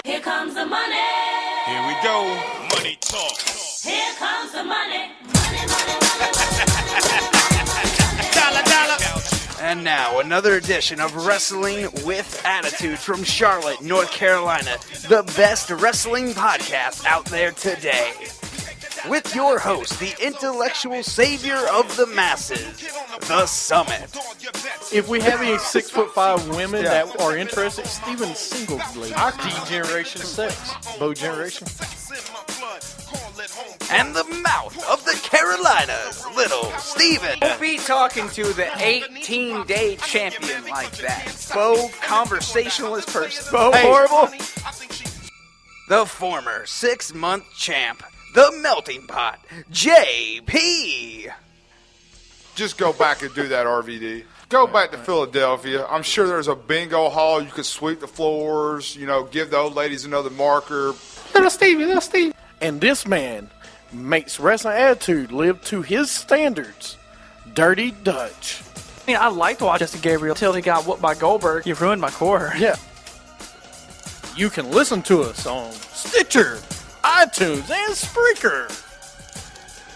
Here comes the money. Here we go. Money talk. Here comes the money. Money, money, money, Dollar, dollar. And now, another edition of Wrestling with Attitude from Charlotte, North Carolina, the best wrestling podcast out there today. With your host, the intellectual savior of the masses, The Summit. If we have any 6'5" women that are interested, Steven Singleton, our D-Generation 6, Bo Generation. And the mouth of the Carolinas, Little Steven. Don't be talking to the 18-day champion like that. Bo, conversationalist person. Bo, horrible. The former 6-month champ, the Melting Pot, JP. Just go back and do that, RVD. Go back to Philadelphia. I'm sure there's a bingo hall. You could sweep the floors, give the old ladies another marker. Little Stevie. And this man makes Wrestling Attitude live to his standards. Dirty Dutch. I liked watching Justin Gabriel until he got whooped by Goldberg. You ruined my core. Yeah. You can listen to us on Stitcher, iTunes, and Spreaker.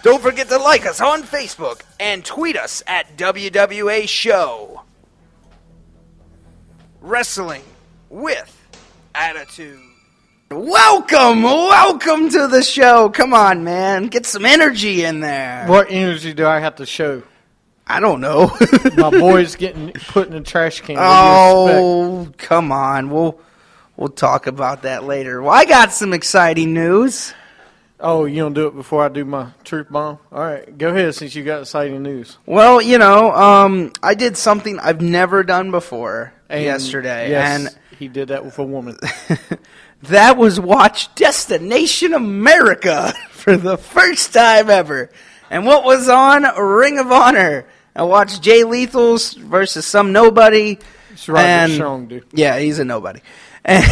Don't forget to like us on Facebook and tweet us at WWA Show. Wrestling with Attitude. Welcome to the show. Come on, man. Get some energy in there. What energy do I have to show? I don't know. My boy's getting put in the trash can. Oh, come on. We'll talk about that later. Well, I got some exciting news. Oh, you don't do it before I do my truth bomb? All right, go ahead since you got exciting news. Well, I did something I've never done before yesterday. Yes, and he did that with a woman. That was watch Destination America for the first time ever. And what was on Ring of Honor? I watched Jay Lethal versus some nobody. It's Roderick Strong, dude. Yeah, he's a nobody. And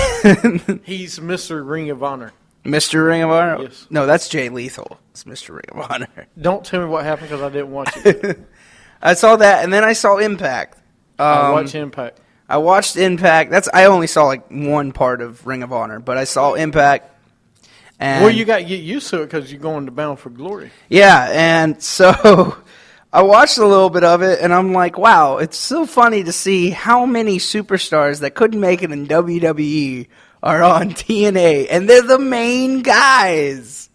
he's Mr. Ring of Honor. Mr. Ring of Honor? Yes. No, that's Jay Lethal. It's Mr. Ring of Honor. Don't tell me what happened because I didn't watch it. I saw that, and then I saw Impact. I watched Impact. I watched Impact. I only saw like one part of Ring of Honor, but I saw Impact. And well, you got to get used to it because you're going to Bound for Glory. Yeah, and so I watched a little bit of it, and I'm like, wow, it's so funny to see how many superstars that couldn't make it in WWE are on TNA, and they're the main guys.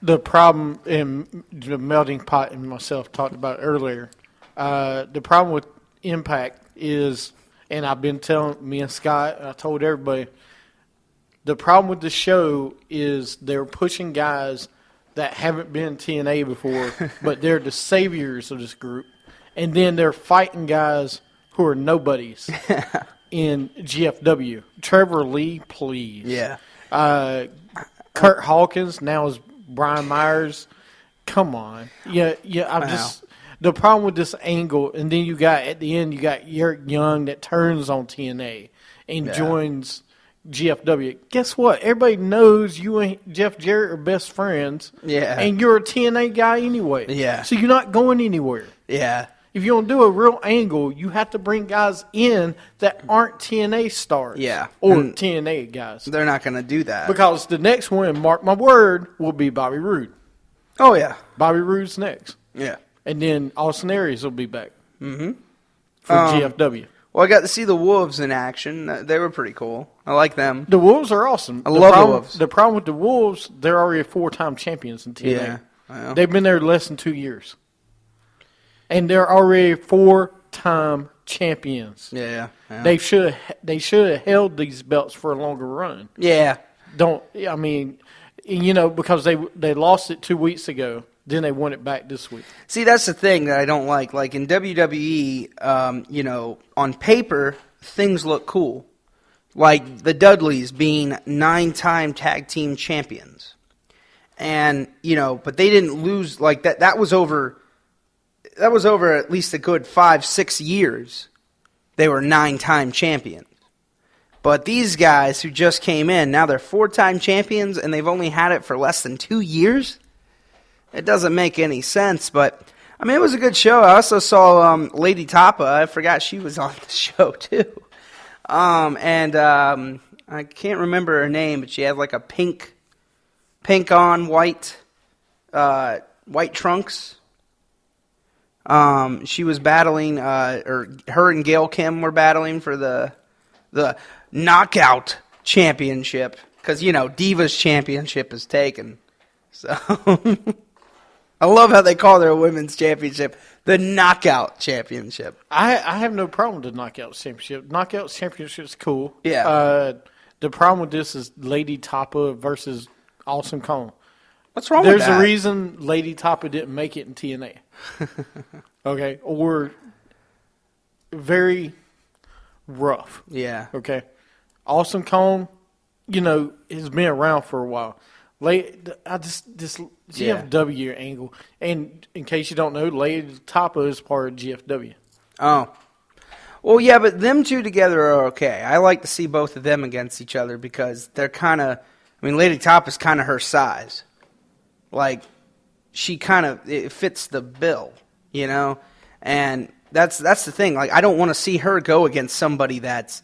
The problem, in the Melting Pot and myself talked about earlier, the problem with Impact is, and I've been telling me and Scott, I told everybody, the problem with the show is they're pushing guys that haven't been TNA before, but they're the saviors of this group, and then they're fighting guys who are nobodies in GFW. Trevor Lee, please. Yeah. Kurt Hawkins now is Brian Myers. Come on. Yeah. I'm just the problem with this angle, and then at the end you got Eric Young that turns on TNA and joins GFW. Guess what? Everybody knows you and Jeff Jarrett are best friends. Yeah. And you're a TNA guy anyway. Yeah. So you're not going anywhere. Yeah. If you want to do a real angle, you have to bring guys in that aren't TNA stars. Yeah. Or And TNA guys. they're not going to do that. Because the next one, mark my word, will be Bobby Roode. Oh, yeah. Bobby Roode's next. Yeah. And then Austin Aries will be back. Mm-hmm. For GFW. Well, I got to see the Wolves in action. They were pretty cool. I like them. The Wolves are awesome. I love the Wolves. The problem with the Wolves, they're already 4-time champions in TNA. Yeah. Well. They've been there less than 2 years. And they're already 4-time champions. Yeah. They should have held these belts for a longer run. Yeah. Because they lost it 2 weeks ago. Then they won it back this week. See, that's the thing that I don't like. Like in WWE, on paper, things look cool. Like the Dudleys being 9-time tag team champions. And, but they didn't lose like that. That was over at least a good 5-6 years. They were 9-time champions. But these guys who just came in, now they're 4-time champions and they've only had it for less than 2 years? It doesn't make any sense, but, it was a good show. I also saw Lady Tapa. I forgot she was on the show, too. I can't remember her name, but she had like a pink on white trunks. She was battling, or her and Gail Kim were battling for the Knockout Championship, because Divas Championship is taken. So I love how they call their women's championship the Knockout Championship. I have no problem with the Knockout Championship. Knockout Championship's cool. Yeah. The problem with this is Lady Tapa versus Awesome Kong. What's wrong with that? There's a reason Lady Tapa didn't make it in TNA. Okay? Or very rough. Yeah. Okay? Awesome Kong, has been around for a while. This GFW angle. And in case you don't know, Lady Tapa is part of GFW. Oh. Well, yeah, but them two together are okay. I like to see both of them against each other because they're kind of, Lady Top is kind of her size. Like, it fits the bill, And that's the thing. Like, I don't want to see her go against somebody that's,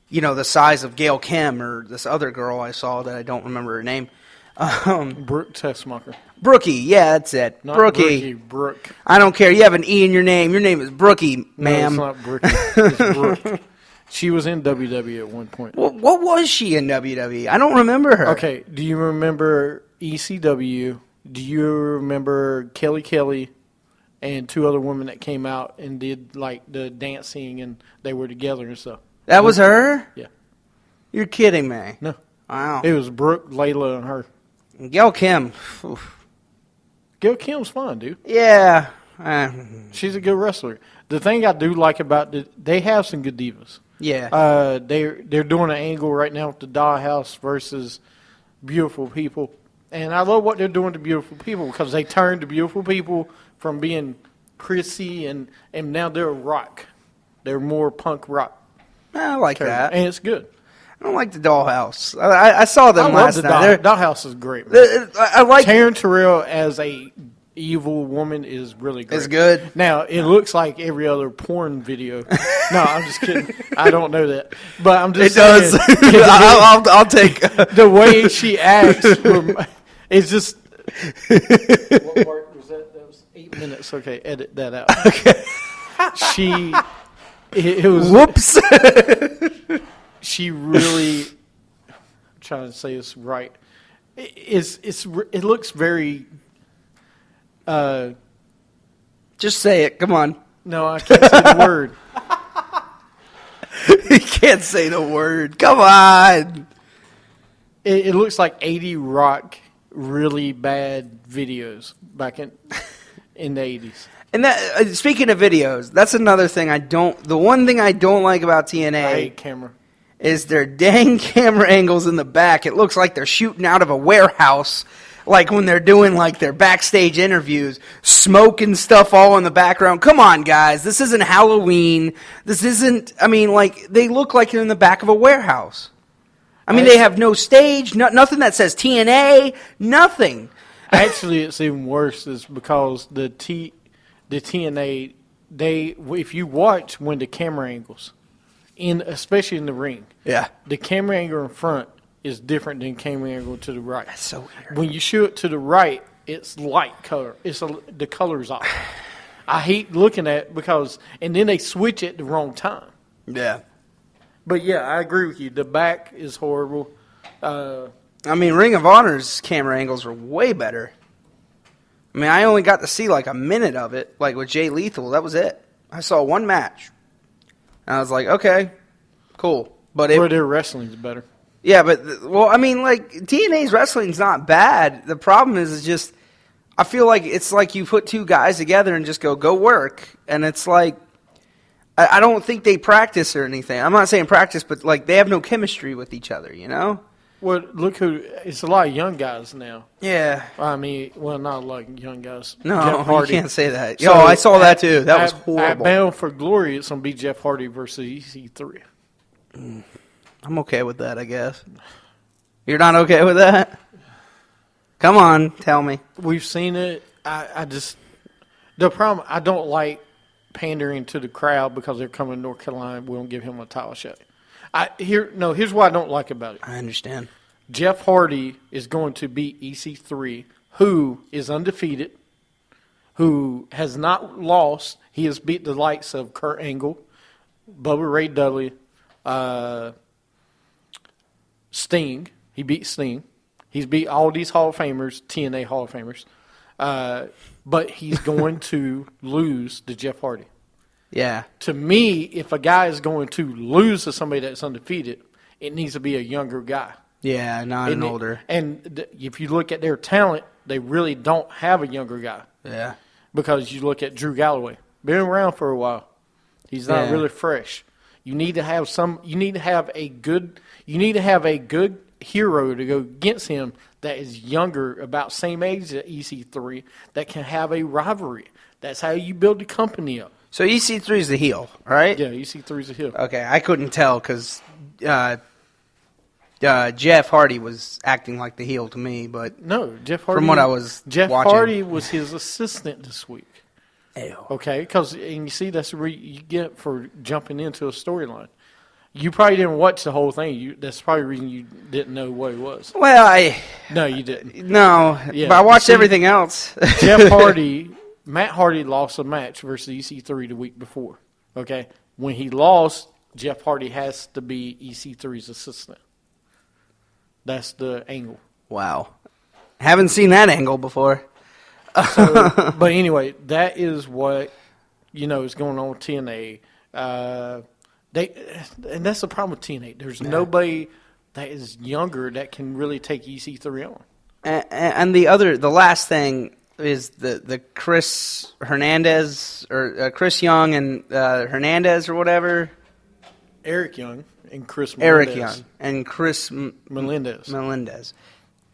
the size of Gail Kim or this other girl I saw that I don't remember her name. Brooke Tessmacher. Brookie, yeah, that's it. Not Brookie. Brooke. I don't care. You have an E in your name. Your name is Brookie, ma'am. No, it's not Brookie. It's Brooke. She was in WWE at one point. What was she in WWE? I don't remember her. Okay, do you remember ECW? Do you remember Kelly and two other women that came out and did like the dancing and they were together and stuff? That was her? Yeah. You're kidding me. No. Wow. It was Brooke, Layla, and her. Gail Kim. Oof. Gail Kim's fun, dude. Yeah. She's a good wrestler. The thing I do like about they have some good divas. Yeah. They're doing an angle right now with the Dollhouse versus Beautiful People. And I love what they're doing to Beautiful People because they turned the Beautiful People from being prissy and now they're rock. They're more punk rock. I like that. And it's good. I don't like the Dollhouse. I saw them I last love the night. Dollhouse is great, man. I like Taryn Terrell as a evil woman is really great. It's good. Now, it looks like every other porn video. No, I'm just kidding. I don't know that. But I'm just saying. It does. I'll take. The way she acts, it's just. What part was that? That was 8 minutes. Okay, edit that out. Okay. It was. Whoops. She really. I'm trying to say this right. It looks very. Just say it. Come on. No, I can't say the word. You can't say the word. Come on. It looks like 80 Rock really bad videos back in the 80s. And that speaking of videos, that's another thing the one thing I don't like about TNA I hate camera. is their dang camera angles in the back. It looks like they're shooting out of a warehouse, like when they're doing like their backstage interviews, smoke and stuff all in the background. Come on, guys. This isn't Halloween. This isn't, they look like they're in the back of a warehouse. They have no stage, nothing that says TNA, nothing. Actually, it's even worse is because the TNA, if you watch when the camera angles, especially in the ring, Yeah. the camera angle in front is different than camera angle to the right. That's so weird. When you shoot it to the right, it's light color. The color's off. I hate looking at it because, and then they switch it the wrong time. Yeah. But yeah, I agree with you. The back is horrible. Ring of Honor's camera angles are way better. I only got to see like a minute of it, like with Jay Lethal. That was it. I saw one match. And I was like, okay, cool. But their wrestling's better. Yeah, but TNA's wrestling's not bad. The problem is just, I feel like it's like you put two guys together and just go work, and it's like, I don't think they practice or anything. I'm not saying practice, but like they have no chemistry with each other, Well, look it's a lot of young guys now. Yeah. Not a lot of young guys. No, Jeff Hardy. you can't say that. So, I saw that too. That was horrible. At Bound for Glory, it's going to be Jeff Hardy versus EC3. I'm okay with that, I guess. You're not okay with that? Come on, tell me. We've seen it. The problem, I don't like pandering to the crowd because they're coming to North Carolina. We don't give him a title shot. Here's what I don't like about it. I understand. Jeff Hardy is going to beat EC3, who is undefeated, who has not lost. He has beat the likes of Kurt Angle, Bubba Ray Dudley, Sting. He beat Sting. He's beat all these Hall of Famers, TNA Hall of Famers. But he's going to lose to Jeff Hardy. Yeah. To me, if a guy is going to lose to somebody that's undefeated, it needs to be a younger guy. Yeah, not an older. And if you look at their talent, they really don't have a younger guy. Yeah. Because you look at Drew Galloway, been around for a while. He's not really fresh. You need to have a good hero to go against him that is younger, about same age as EC3, that can have a rivalry. That's how you build the company up. So EC3 is the heel, right? Yeah, EC3 is a heel. Okay, I couldn't tell because Jeff Hardy was acting like the heel to me, but No, Jeff Hardy. from what I was Jeff watching. Hardy was his assistant this week. Ew. Okay, and you see that's what you get for jumping into a storyline. You probably didn't watch the whole thing. That's probably the reason you didn't know what it was. Well, No, you didn't. Yeah, but I watched everything else. Jeff Hardy, Matt Hardy lost a match versus EC3 the week before. Okay, when he lost, Jeff Hardy has to be EC3's assistant. That's the angle. Wow. Haven't seen that angle before. But anyway, that is what is going on with TNA. And that's the problem with TNA. There's nobody that is younger that can really take EC3 on. And the last thing is the Chris Hernandez or Chris Young and Hernandez or whatever. Eric Young and Chris Melendez.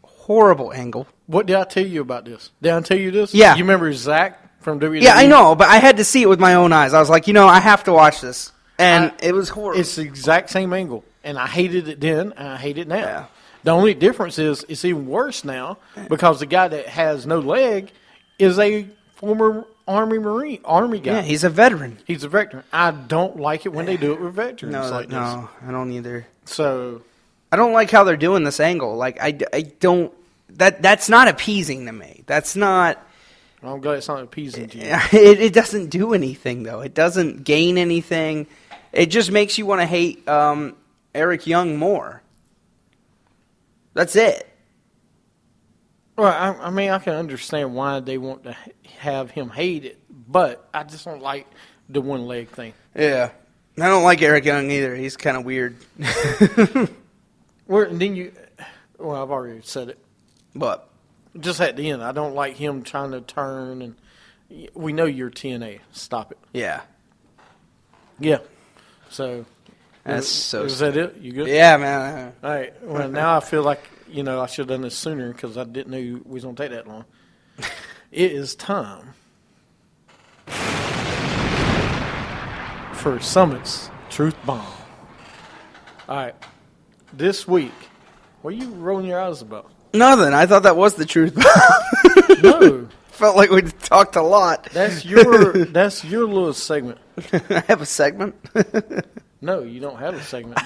Horrible angle. What did I tell you about this? Did I tell you this? Yeah. You remember Zach from WWE? Yeah, I know, but I had to see it with my own eyes. I was like, I have to watch this. And it was horrible. It's the exact same angle. And I hated it then, and I hate it now. Yeah. The only difference is it's even worse now because the guy that has no leg is a former Army guy. Yeah, he's a veteran. He's a veteran. I don't like it when they do it with veterans like this. No, I don't either. So I don't like how they're doing this angle. Like, I don't. That's not appeasing to me. That's not. I'm glad it's not appeasing to you. It doesn't do anything, though. It doesn't gain anything. It just makes you want to hate Eric Young more. That's it. Well, I mean, I can understand why they want to have him hate it, but I just don't like the one leg thing. Yeah. I don't like Eric Young either. He's kind of weird. And then I've already said it. But Just at the end, I don't like him trying to turn, and we know you're TNA. Stop it. yeah. Yeah. So That's so is that it? You good? Yeah, man. All right. Well, now I feel like I should have done this sooner because I didn't know we was gonna take that long. It is time for Summit's Truth Bomb. All right. This week, what are you rolling your eyes about? Nothing. I thought that was the truth. No, Felt like we talked a lot. that's your little segment. I have a segment. No, you don't have a segment.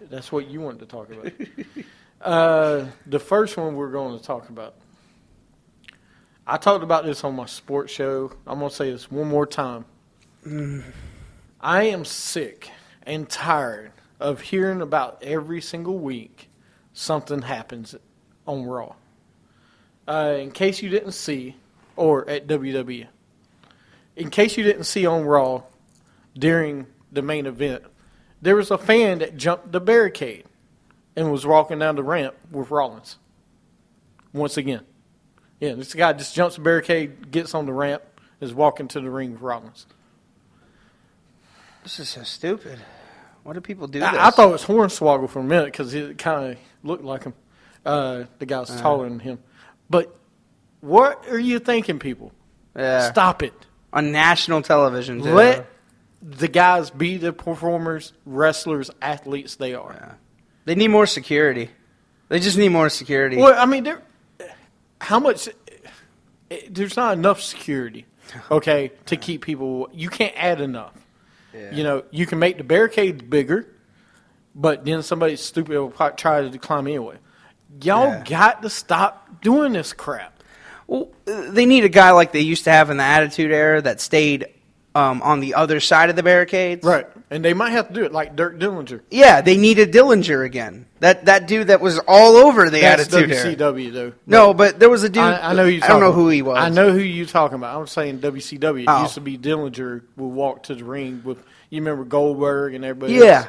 That's what you wanted to talk about. The first one we're going to talk about. I talked about this on my sports show. I'm going to say this one more time. I am sick and tired of hearing about every single week something happens on Raw. In case you didn't see, or at WWE, in case you didn't see on Raw during the main event, there was a fan that jumped the barricade and was walking down the ramp with Rollins. Once again. Yeah, this guy just jumps the barricade, gets on the ramp, is walking to the ring with Rollins. This is so stupid. Why do people do this? I thought it was Hornswoggle for a minute because it kind of looked like him. The guy was taller than him. But what are you thinking, people? Yeah. Stop it. On national television, too. Let the guys be the performers, wrestlers, athletes they are. Yeah. They need more security. They just need more security. Well, I mean, how much? There's not enough security, okay, to keep people. You can't add enough. Yeah. You can make the barricades bigger. but then somebody stupid will try to climb anyway. Y'all Yeah. got to stop doing this crap. Well, they need a guy like they used to have in the Attitude Era that stayed on the other side of the barricades. Right. And they might have to do it like Dirk Dillinger. Yeah, they needed Dillinger again. That dude that was all over the That's Attitude Era. WCW, though. No, but there was a dude. I know who you're I don't know talking who about. he was. I know who you're talking about. I'm saying WCW. It Oh. used to be Dillinger would walk to the ring with, you remember Goldberg and everybody Yeah.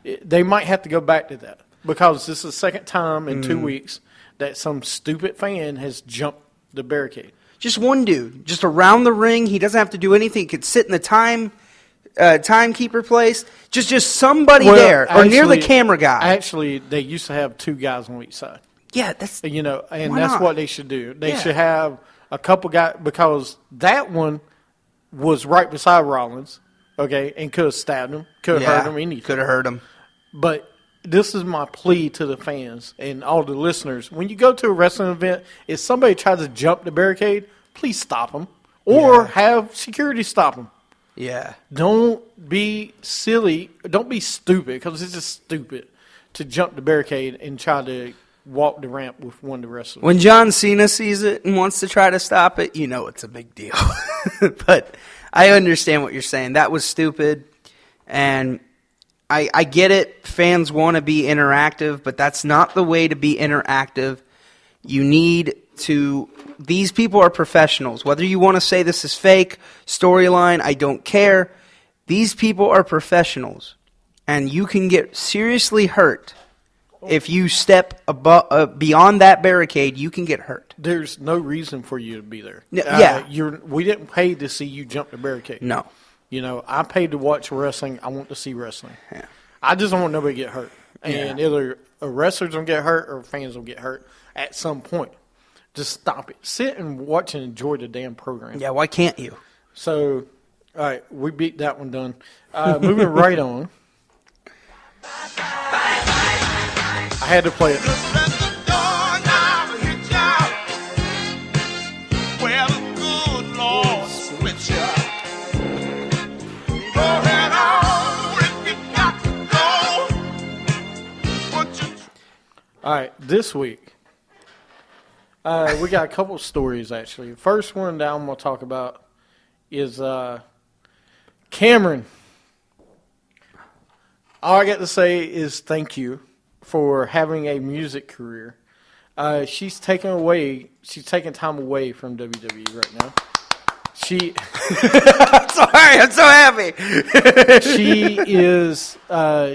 else. They might have to go back to that because this is the second time in Mm. 2 weeks that some stupid fan has jumped the barricade. Just one dude, just around the ring. He doesn't have to do anything. He could sit in the timekeeper place. Just somebody there or near the actually- camera guy. Actually, they used to have 2 guys on each side. Yeah, that's And Why that's not? what they should do. They Yeah. should have a couple guys because that one was right beside Rollins, okay, and could have stabbed him, could have hurt him, anything. Could have hurt him. But this is my plea to the fans and all the listeners. When you go to a wrestling event, if somebody tries to jump the barricade, please stop them or have security stop them. Yeah. Don't be silly. Don't be stupid because it's just stupid to jump the barricade and try to walk the ramp with one of the wrestlers. When John Cena sees it and wants to try to stop it, you know it's a big deal. But I understand what you're saying. That was stupid. And I get it. Fans want to be interactive, but that's not the way to be interactive. You need to... These people are professionals. Whether you want to say this is fake, storyline, I don't care. These people are professionals. And you can get seriously hurt. If you step beyond that barricade, you can get hurt. There's no reason for you to be there. Yeah. We didn't pay to see you jump the barricade. No. I paid to watch wrestling. I want to see wrestling. Yeah. I just don't want nobody to get hurt. And either a wrestler's going to get hurt or fans will get hurt at some point. Just stop it. Sit and watch and enjoy the damn program. Yeah, why can't you? So, all right, we beat that one done. Moving right on. I had to play it. All right, this week, we got a couple stories, actually. The first one that I'm going to talk about is Cameron. All I got to say is thank you for having a music career. She's taking time away from WWE right now. Sorry, I'm so happy.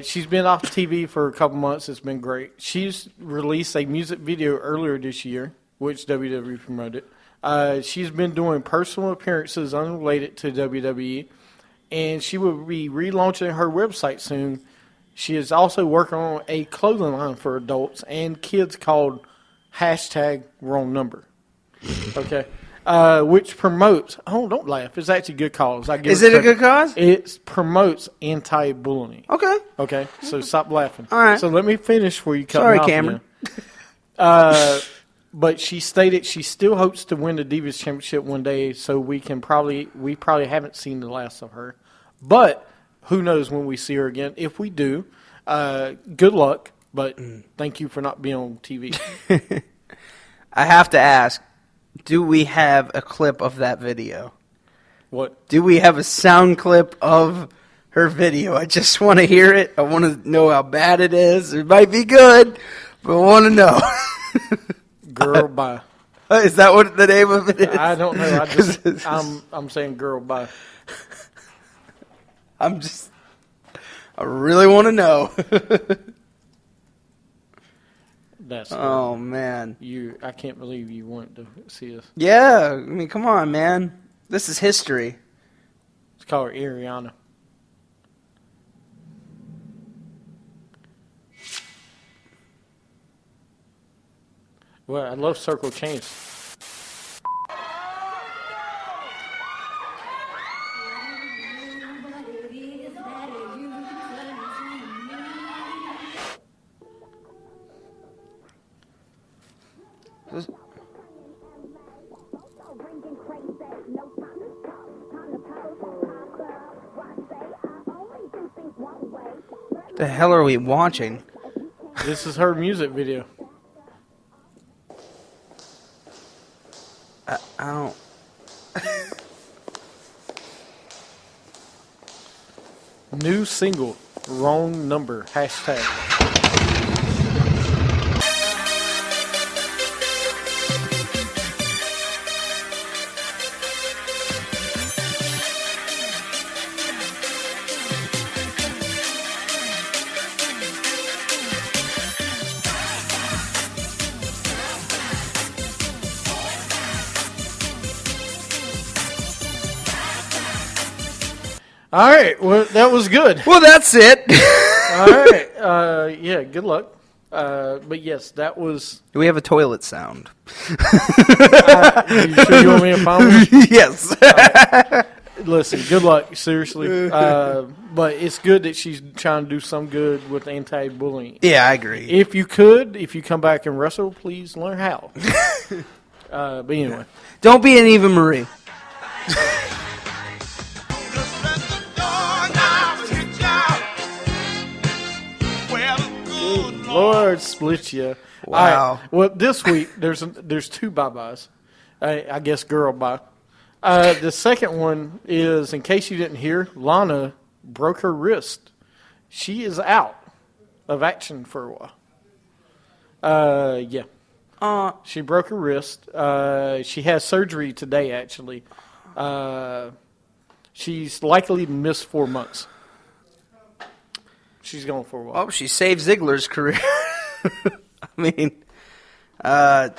She's been off TV for a couple months. It's been great. She's released a music video earlier this year, which WWE promoted. She's been doing personal appearances unrelated to WWE, and she will be relaunching her website soon. She is also working on a clothing line for adults and kids called #WrongNumber. Okay. Which promotes, don't laugh, it's actually a good cause. Is it a good cause? It promotes anti-bullying. Okay. Okay, so stop laughing. All right. So let me finish before you cut Sorry, me off Cameron. again. But she stated she still hopes to win the Divas Championship one day, so we probably haven't seen the last of her. But who knows when we see her again. If we do, good luck, but thank you for not being on TV. I have to ask, do we have a clip of that video? What? Do we have a sound clip of her video? I just want to hear it. I want to know how bad it is. It might be good, but I want to know. Girl, bye. Is that what the name of it is? I don't know. I'm saying girl, bye. I really want to know. That's Oh, man. I can't believe you want to see us. Yeah, I mean, come on, man. This is history. Let's call her Ariana. Well, I love circle chains. The hell are we watching? This is her music video. I don't. New single, wrong number, hashtag. All right, well, that was good. Well, that's it. All right, yeah, good luck. But yes, that was. Do we have a toilet sound? You sure you want me to find one? Yes. Listen, good luck, seriously. But it's good that she's trying to do some good with anti-bullying. Yeah, I agree. If you come back and wrestle, please learn how. But anyway. Don't be an Eva Marie. Lord split you. Wow. All right. Well, this week there's two bye-byes. I guess girl bye. The second one is, in case you didn't hear, Lana broke her wrist. She is out of action for a while. Yeah. She broke her wrist. She has surgery today, actually. She's likely to miss 4 months. She's gone for a while. Oh, she saved Ziggler's career. I mean, I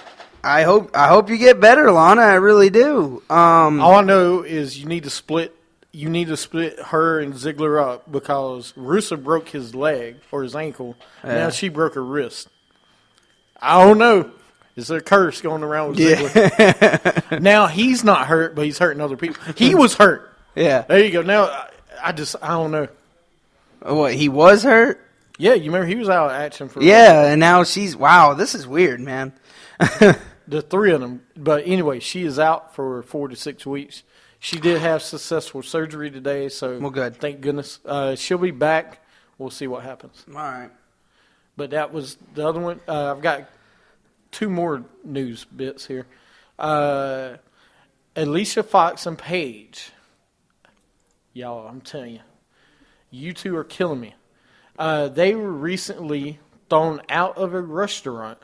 hope you get better, Lana. I really do. All I know is you need to split her and Ziggler up, because Rusev broke his leg or his ankle. Now she broke her wrist. I don't know. Is there a curse going around with Ziggler? Now he's not hurt, but he's hurting other people. He was hurt. Yeah. There you go. Now I don't know. What, he was hurt? Yeah, you remember he was out of action for Yeah, and now wow, this is weird, man. the three of them. But anyway, she is out for 4 to 6 weeks. She did have successful surgery today, so well, good. Thank goodness. She'll be back. We'll see what happens. All right. But that was the other one. I've got 2 more news bits here. Alicia Fox and Paige. Y'all, I'm telling you. You two are killing me. They were recently thrown out of a restaurant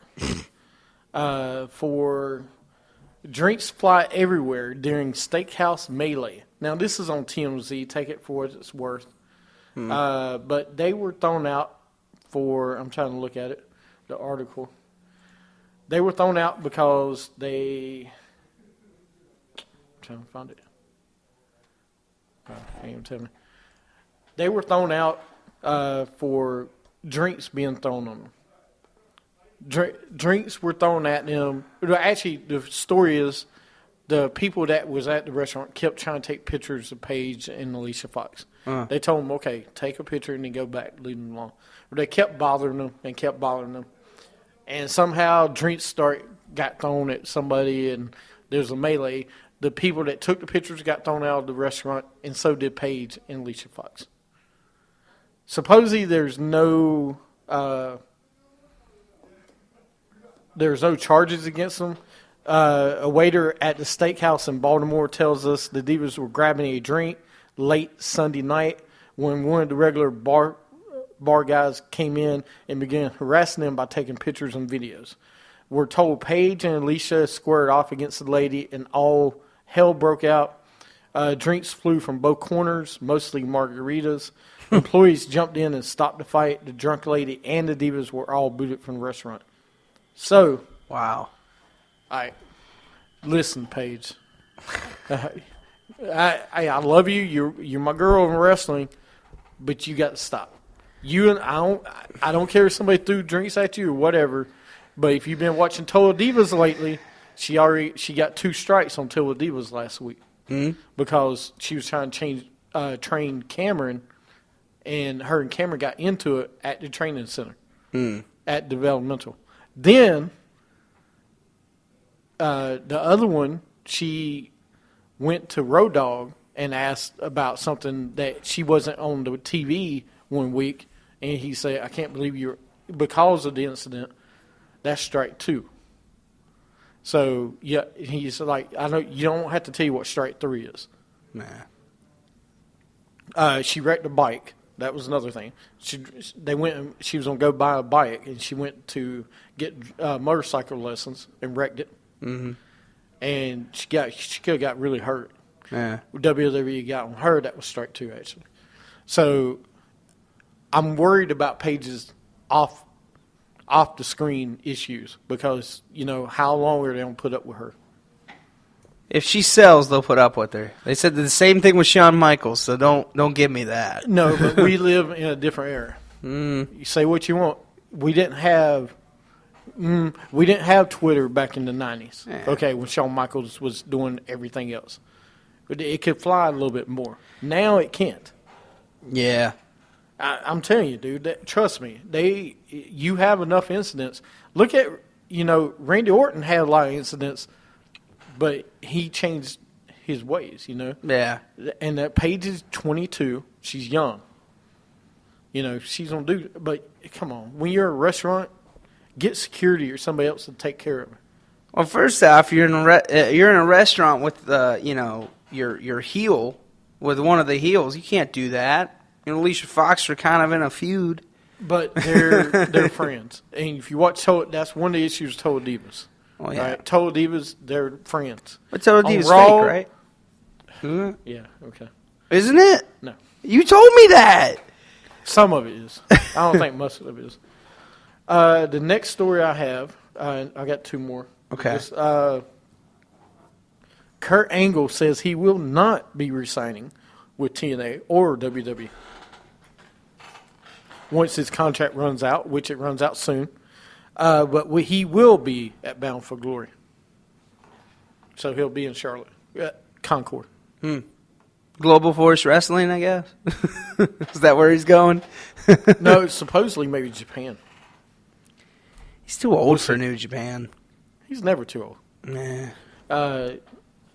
for drinks fly everywhere during Steakhouse Melee. Now, this is on TMZ. Take it for what it's worth. But they were thrown out for, I'm trying to look at it, the article. They were thrown out because I'm trying to find it. Can't even tell me. They were thrown out for drinks being thrown on them. Drinks were thrown at them. Actually, the story is the people that was at the restaurant kept trying to take pictures of Paige and Alicia Fox. They told them, okay, take a picture and then go back, leave them alone. But they kept bothering them and kept bothering them. And somehow drinks got thrown at somebody, and there's a melee. The people that took the pictures got thrown out of the restaurant, and so did Paige and Alicia Fox. Supposedly, there's no charges against them. A waiter at the steakhouse in Baltimore tells us the Divas were grabbing a drink late Sunday night when one of the regular bar guys came in and began harassing them by taking pictures and videos. We're told Paige and Alicia squared off against the lady, and all hell broke out. Drinks flew from both corners, mostly margaritas. Employees jumped in and stopped the fight. The drunk lady and the Divas were all booted from the restaurant. So, Wow. Listen, Paige. I love you. You're my girl in wrestling, but you got to stop. I don't care if somebody threw drinks at you or whatever, but if you've been watching Total Divas lately, she got 2 strikes on Total Divas last week because she was trying to train Cameron. And her and Cameron got into it at the training center, at developmental. Then, the other one, she went to Road Dogg and asked about something that she wasn't on the TV one week, And he said, I can't believe you're, because of the incident, that's strike 2. So, yeah, he's like, I know you don't have to tell you what strike 3 is. Nah. She wrecked a bike. That was another thing. She was going to go buy a bike, and she went to get motorcycle lessons and wrecked it. Mm-hmm. And she could have got really hurt. Yeah. WWE got on her. That was strike 2, actually. So I'm worried about Paige's off the screen issues because, how long are they going to put up with her? If she sells, they'll put up with her. They said the same thing with Shawn Michaels, so don't give me that. No, but we live in a different era. You say what you want. We didn't have Twitter back in the 90s. Yeah. Okay, when Shawn Michaels was doing everything else. But it could fly a little bit more. Now it can't. Yeah. I'm telling you, dude. Trust me. You have enough incidents. Look at, Randy Orton had a lot of incidents, but he changed his ways, Yeah. And that Paige is 22. She's young. She's going to do, but come on. When you're in a restaurant, get security or somebody else to take care of her. Well, first off, you're in a restaurant with your heel with one of the heels. You can't do that. Alicia Fox are kind of in a feud. But they're friends. And if you watch that's one of the issues with Total Divas. Oh, yeah. Right? Total Divas, they're friends. But Total On Divas Raw- fake, right? Isn't it? Yeah, okay. Isn't it? No. You told me that. Some of it is. I don't think most of it is. The next story I have, I got 2 more. Okay. This, Kurt Angle says he will not be re-signing with TNA or WWE once his contract runs out, which it runs out soon. But he will be at Bound for Glory. So he'll be in Charlotte, Concord. Global Force Wrestling, I guess. Is that where he's going? No, supposedly maybe Japan. He's too old for New Japan. He's never too old. Nah.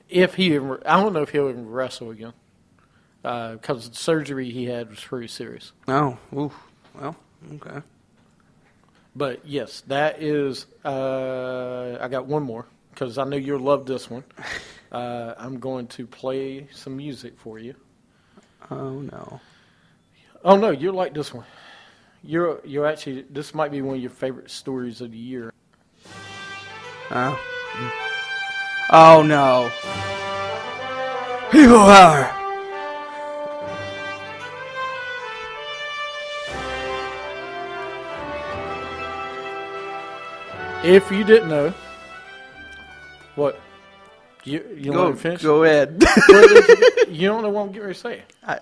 If he ever, I don't know if he'll ever wrestle again. Because the surgery he had was pretty serious. Oh, oof. Well, okay. But yes, that is. I got one more because I know you'll love this one. I'm going to play some music for you. Oh no. Oh no, you'll like this one. You're actually. This might be one of your favorite stories of the year. Oh. Oh no. People power. If you didn't know, what you want to finish? Go ahead. You don't know what I'm getting ready to say. I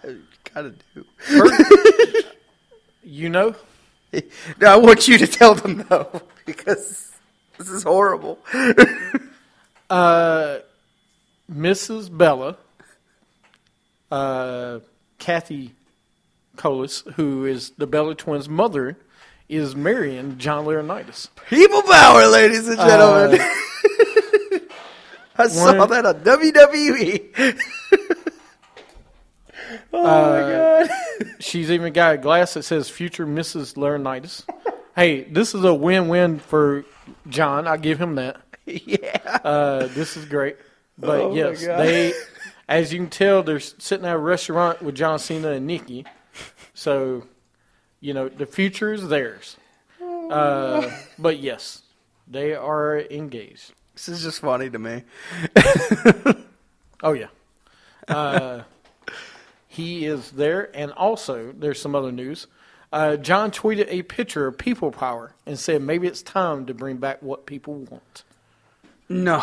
gotta do. You know, No, I want you to tell them though, because this is horrible. Mrs. Bella, Kathy Colas, who is the Bella twins' mother, is marrying John Laurinaitis. People power, ladies and gentlemen. I saw that on WWE. Oh my God. She's even got a glass that says "Future Mrs. Laurinaitis." Hey, this is a win-win for John. I give him that. Yeah. This is great. But Oh, my yes, God. they, as you can tell, they're sitting at a restaurant with John Cena and Nikki. So, the future is theirs. But yes, they are engaged. This is just funny to me. Oh, yeah. He is there. And also, there's some other news. John tweeted a picture of People Power and said maybe it's time to bring back what people want. No.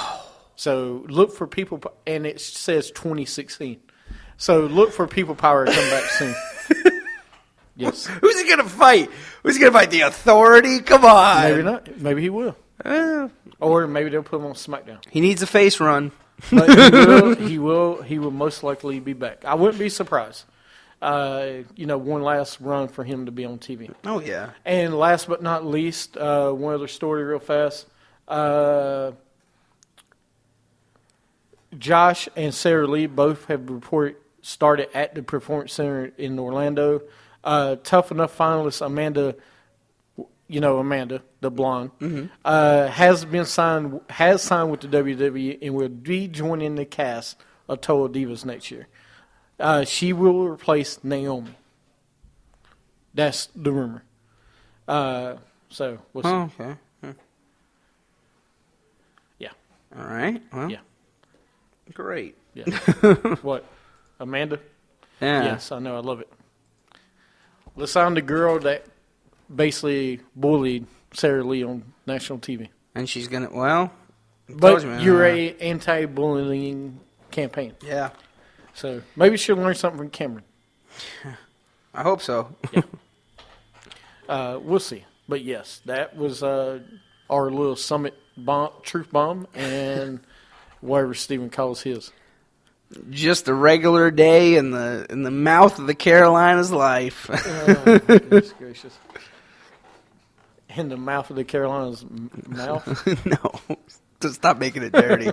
So look for People, and it says 2016. So look for People Power to come back soon. Yes. Who's he gonna fight? Who's he gonna fight? The Authority? Come on. Maybe not. Maybe he will. Or maybe they'll put him on SmackDown. He needs a face run. But he will most likely be back. I wouldn't be surprised. One last run for him to be on TV. Oh yeah. And last but not least, one other story real fast. Josh and Sarah Lee both have started at the Performance Center in Orlando. Tough Enough finalist Amanda, the blonde, has signed with the WWE and will be joining the cast of Total Divas next year. She will replace Naomi. That's the rumor. So we'll see. Oh, okay. Yeah. All right. Well, Yeah. great. Yeah. What? Amanda? Yeah. Yes, I know. I love it. Let's sign the girl that basically bullied Sarah Lee on national TV. And she's gonna. Well, I But told you, man. you're a anti-bullying campaign, Yeah. so maybe she'll learn something from Cameron. I hope so. We'll see. But yes, that was our little summit truth bomb, and whatever Stephen calls his. Just a regular day in the mouth of the Carolinas life. Oh, my goodness gracious. In the mouth of the Carolinas mouth? No. Just stop making it dirty.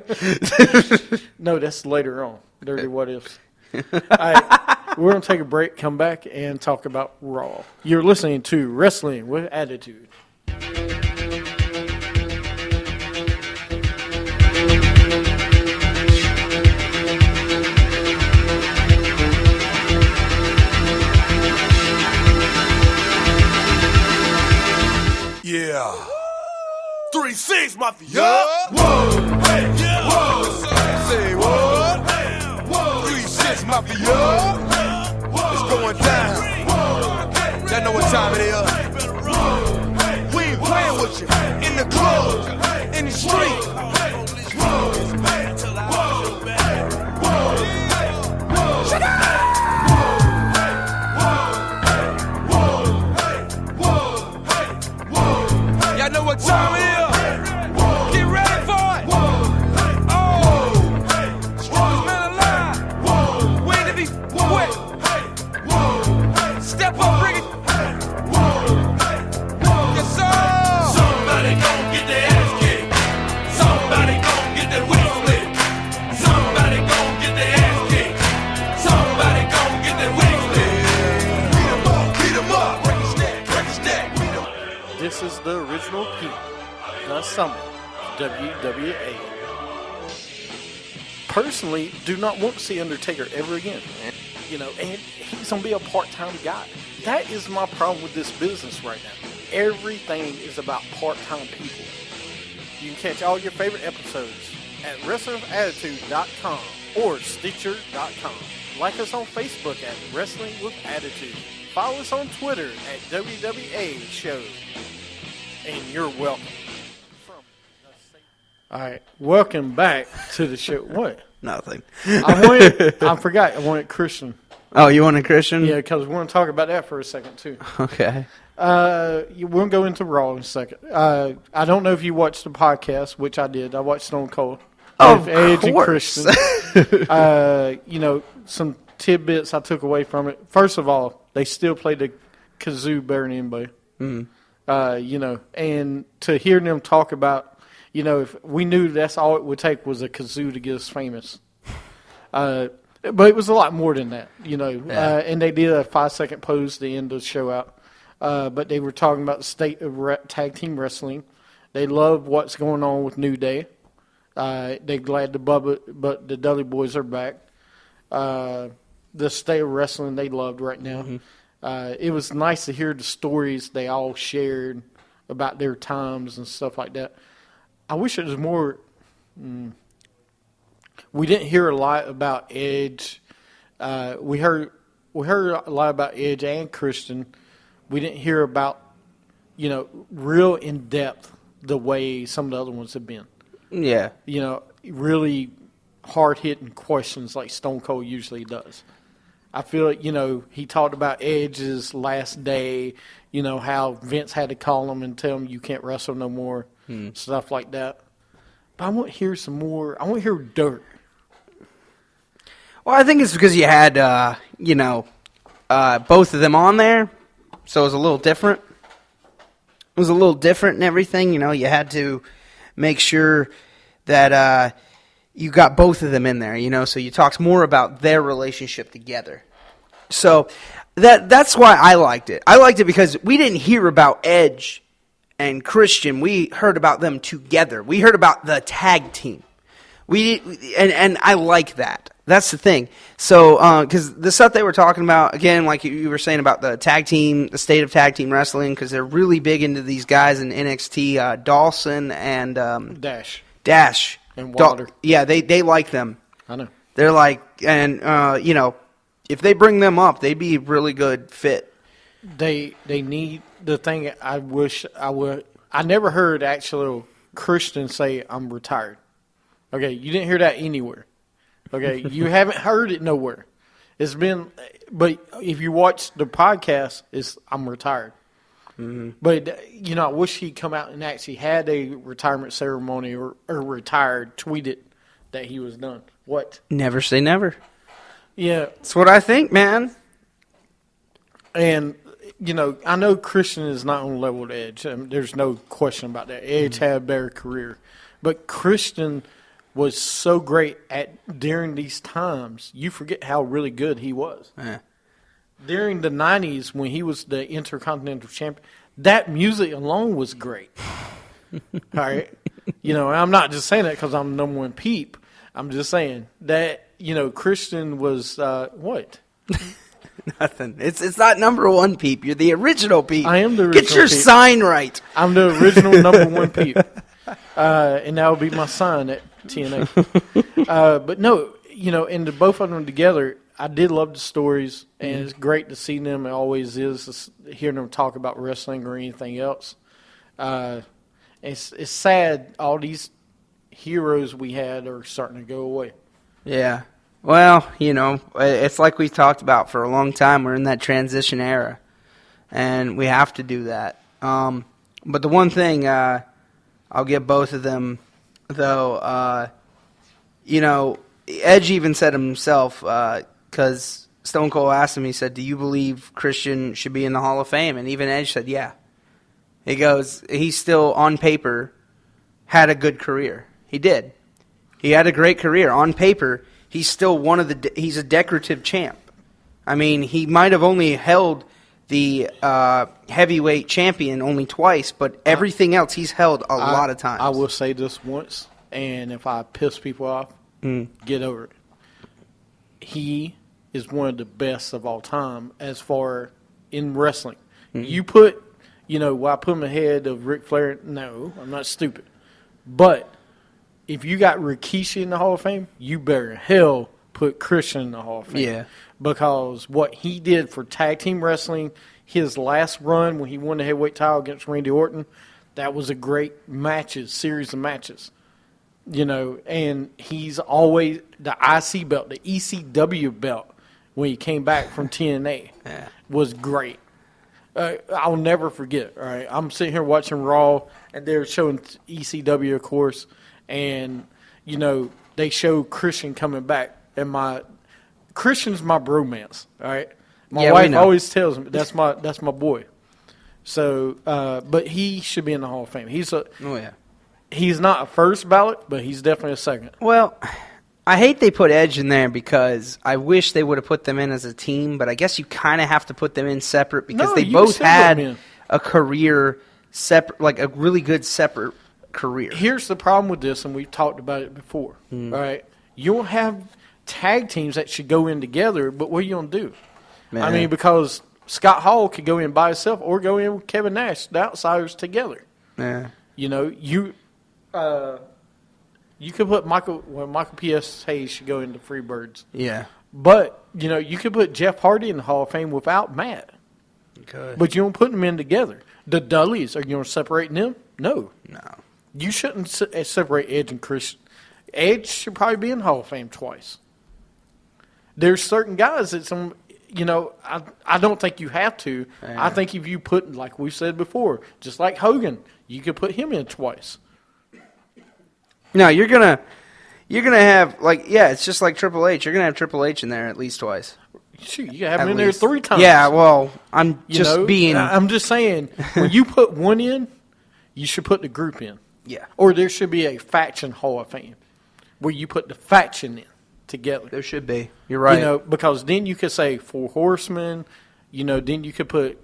No, that's later on. Dirty what ifs. All right, we're going to take a break, come back, and talk about Raw. You're listening to Wrestling with Attitude. Yeah. 3-6 Mafia. Whoa. Hey. Yeah. Whoa. Say what? Whoa. 3-6 Mafia. It's going down. Y'all know what time it is. We ain't playing with you. In the club. In the street. Shut up! Y'all know what time it is. Get ready for it. Oh, strongest man alive. Waiting to be wet. Step up, bring it. Yes, sir. Somebody gon' get their ass kicked. Somebody gon' get their wig split. Somebody gon' get their ass kicked. Somebody gon' get their wig split. Beat 'em up, beat 'em up. Break his neck, break his neck. Beat 'em. This is the original Pete, the Summit, WWA. Personally, do not want to see Undertaker ever again. And he's going to be a part-time guy. That is my problem with this business right now. Everything is about part-time people. You can catch all your favorite episodes at WrestlingWithAttitude.com or Stitcher.com. Like us on Facebook at Wrestling with Attitude. Follow us on Twitter at WWA Show. And you're welcome. All right, welcome back to the show. What? Nothing. I forgot. I wanted Christian. Oh, you want a Christian? Yeah, because we want to talk about that for a second too. Okay. We'll go into Raw in a second. I don't know if you watched the podcast, which I did. I watched Stone Cold. Of Edge and course. Christian. Some tidbits I took away from it. First of all, they still play the kazoo better than anybody. And to hear them talk about, if we knew that's all it would take was a kazoo to get us famous. But it was a lot more than that, and they did a 5-second pose to end the show out. But they were talking about the state of tag team wrestling. They love what's going on with New Day. They're glad but the Dudley Boys are back. The state of wrestling they loved right now. It was nice to hear the stories they all shared about their times and stuff like that. I wish it was more. We didn't hear a lot about Edge. We heard a lot about Edge and Christian. We didn't hear about, real in depth the way some of the other ones have been. Yeah. Really hard hitting questions like Stone Cold usually does. I feel like, he talked about Edge's last day, how Vince had to call him and tell him you can't wrestle no more, stuff like that. But I want to hear some more. I want to hear dirt. Well, I think it's because you had, both of them on there, so it was a little different. It was a little different and everything. You had to make sure that you got both of them in there, so you talked more about their relationship together. So That's why I liked it. I liked it because we didn't hear about Edge and Christian. We heard about them together. We heard about the tag team. And I like that. That's the thing. So, because the stuff they were talking about, again, like you were saying about the tag team, the state of tag team wrestling, because they're really big into these guys in NXT, Dawson and Dash. And Wilder. Yeah, they like them. I know. They're like, and, if they bring them up, they'd be a really good fit. They need the thing. I wish I would. I never heard actual Christian say, "I'm retired." Okay, you didn't hear that anywhere. Okay, you haven't heard it nowhere. It's been, but if you watch the podcast, it's "I'm retired." Mm-hmm. But I wish he'd come out and actually had a retirement ceremony or retired, tweeted that he was done. What? Never say never. Yeah, that's what I think, man. And I know Christian is not on level with Edge. There's no question about that. Edge had a better career, but Christian was so great during these times. You forget how really good he was. Yeah. During the 90s when he was the Intercontinental Champion, that music alone was great. All right? I'm not just saying that because I'm the number one peep. I'm just saying that, Christian was, what? Nothing. It's not number one peep. You're the original peep. I am the original Get your peep. sign right. I'm the original number one peep. And that will be my sign at TNA. But no, and the both of them together, I did love the stories, and it's great to see them. It always is hearing them talk about wrestling or anything else. It's sad all these heroes we had are starting to go away. Yeah. Well, it's like we've talked about for a long time. We're in that transition era, and we have to do that. But the one thing I'll give both of them, though, Edge even said himself, because Stone Cold asked him, he said, "Do you believe Christian should be in the Hall of Fame?" And even Edge said, yeah. He goes, he's still, on paper, had a good career. He did. He had a great career. On paper, he's still he's a decorative champ. I mean, he might have only held the heavyweight champion only twice, but everything else he's held a lot of times. I will say this once, and if I piss people off, get over it. He is one of the best of all time as far in wrestling. You put, will I put him ahead of Ric Flair? No, I'm not stupid. But if you got Rikishi in the Hall of Fame, you better hell put Christian in the Hall of Fame. Yeah. Because what he did for tag team wrestling, his last run when he won the heavyweight title against Randy Orton, that was a great series of matches. And he's always the IC belt, the ECW belt, when he came back from TNA, was great. I'll never forget. All right, I'm sitting here watching Raw, and they're showing ECW, of course, and they show Christian coming back, and Christian's my bromance. All right, my wife always tells me that's my boy. So, but he should be in the Hall of Fame. He's not a first ballot, but he's definitely a second. Well, I hate they put Edge in there because I wish they would have put them in as a team, but I guess you kind of have to put them in separate because they both had a career separate, like a really good separate career. Here's the problem with this, and we've talked about it before. All right, you'll have tag teams that should go in together, but what are you going to do? Man. I mean, because Scott Hall could go in by himself or go in with Kevin Nash, the Outsiders together. Yeah. You could put Michael P.S. Hayes should go into Freebirds. Yeah. But, you could put Jeff Hardy in the Hall of Fame without Matt. Good. But you don't put them in together. The Dudleys, are you going to separate them? No. You shouldn't separate Edge and Christian. Edge should probably be in the Hall of Fame twice. There's certain guys that I don't think you have to. Yeah. I think if you put, like we said before, just like Hogan, you could put him in twice. No, you're gonna have it's just like Triple H. You're gonna have Triple H in there at least twice. Shoot, you can have him in there 3 times. Yeah, well, I'm just saying when you put one in, you should put the group in. Yeah. Or there should be a faction Hall of Fame where you put the faction in together. There should be. You're right. Because then you could say 4 Horsemen. Then you could put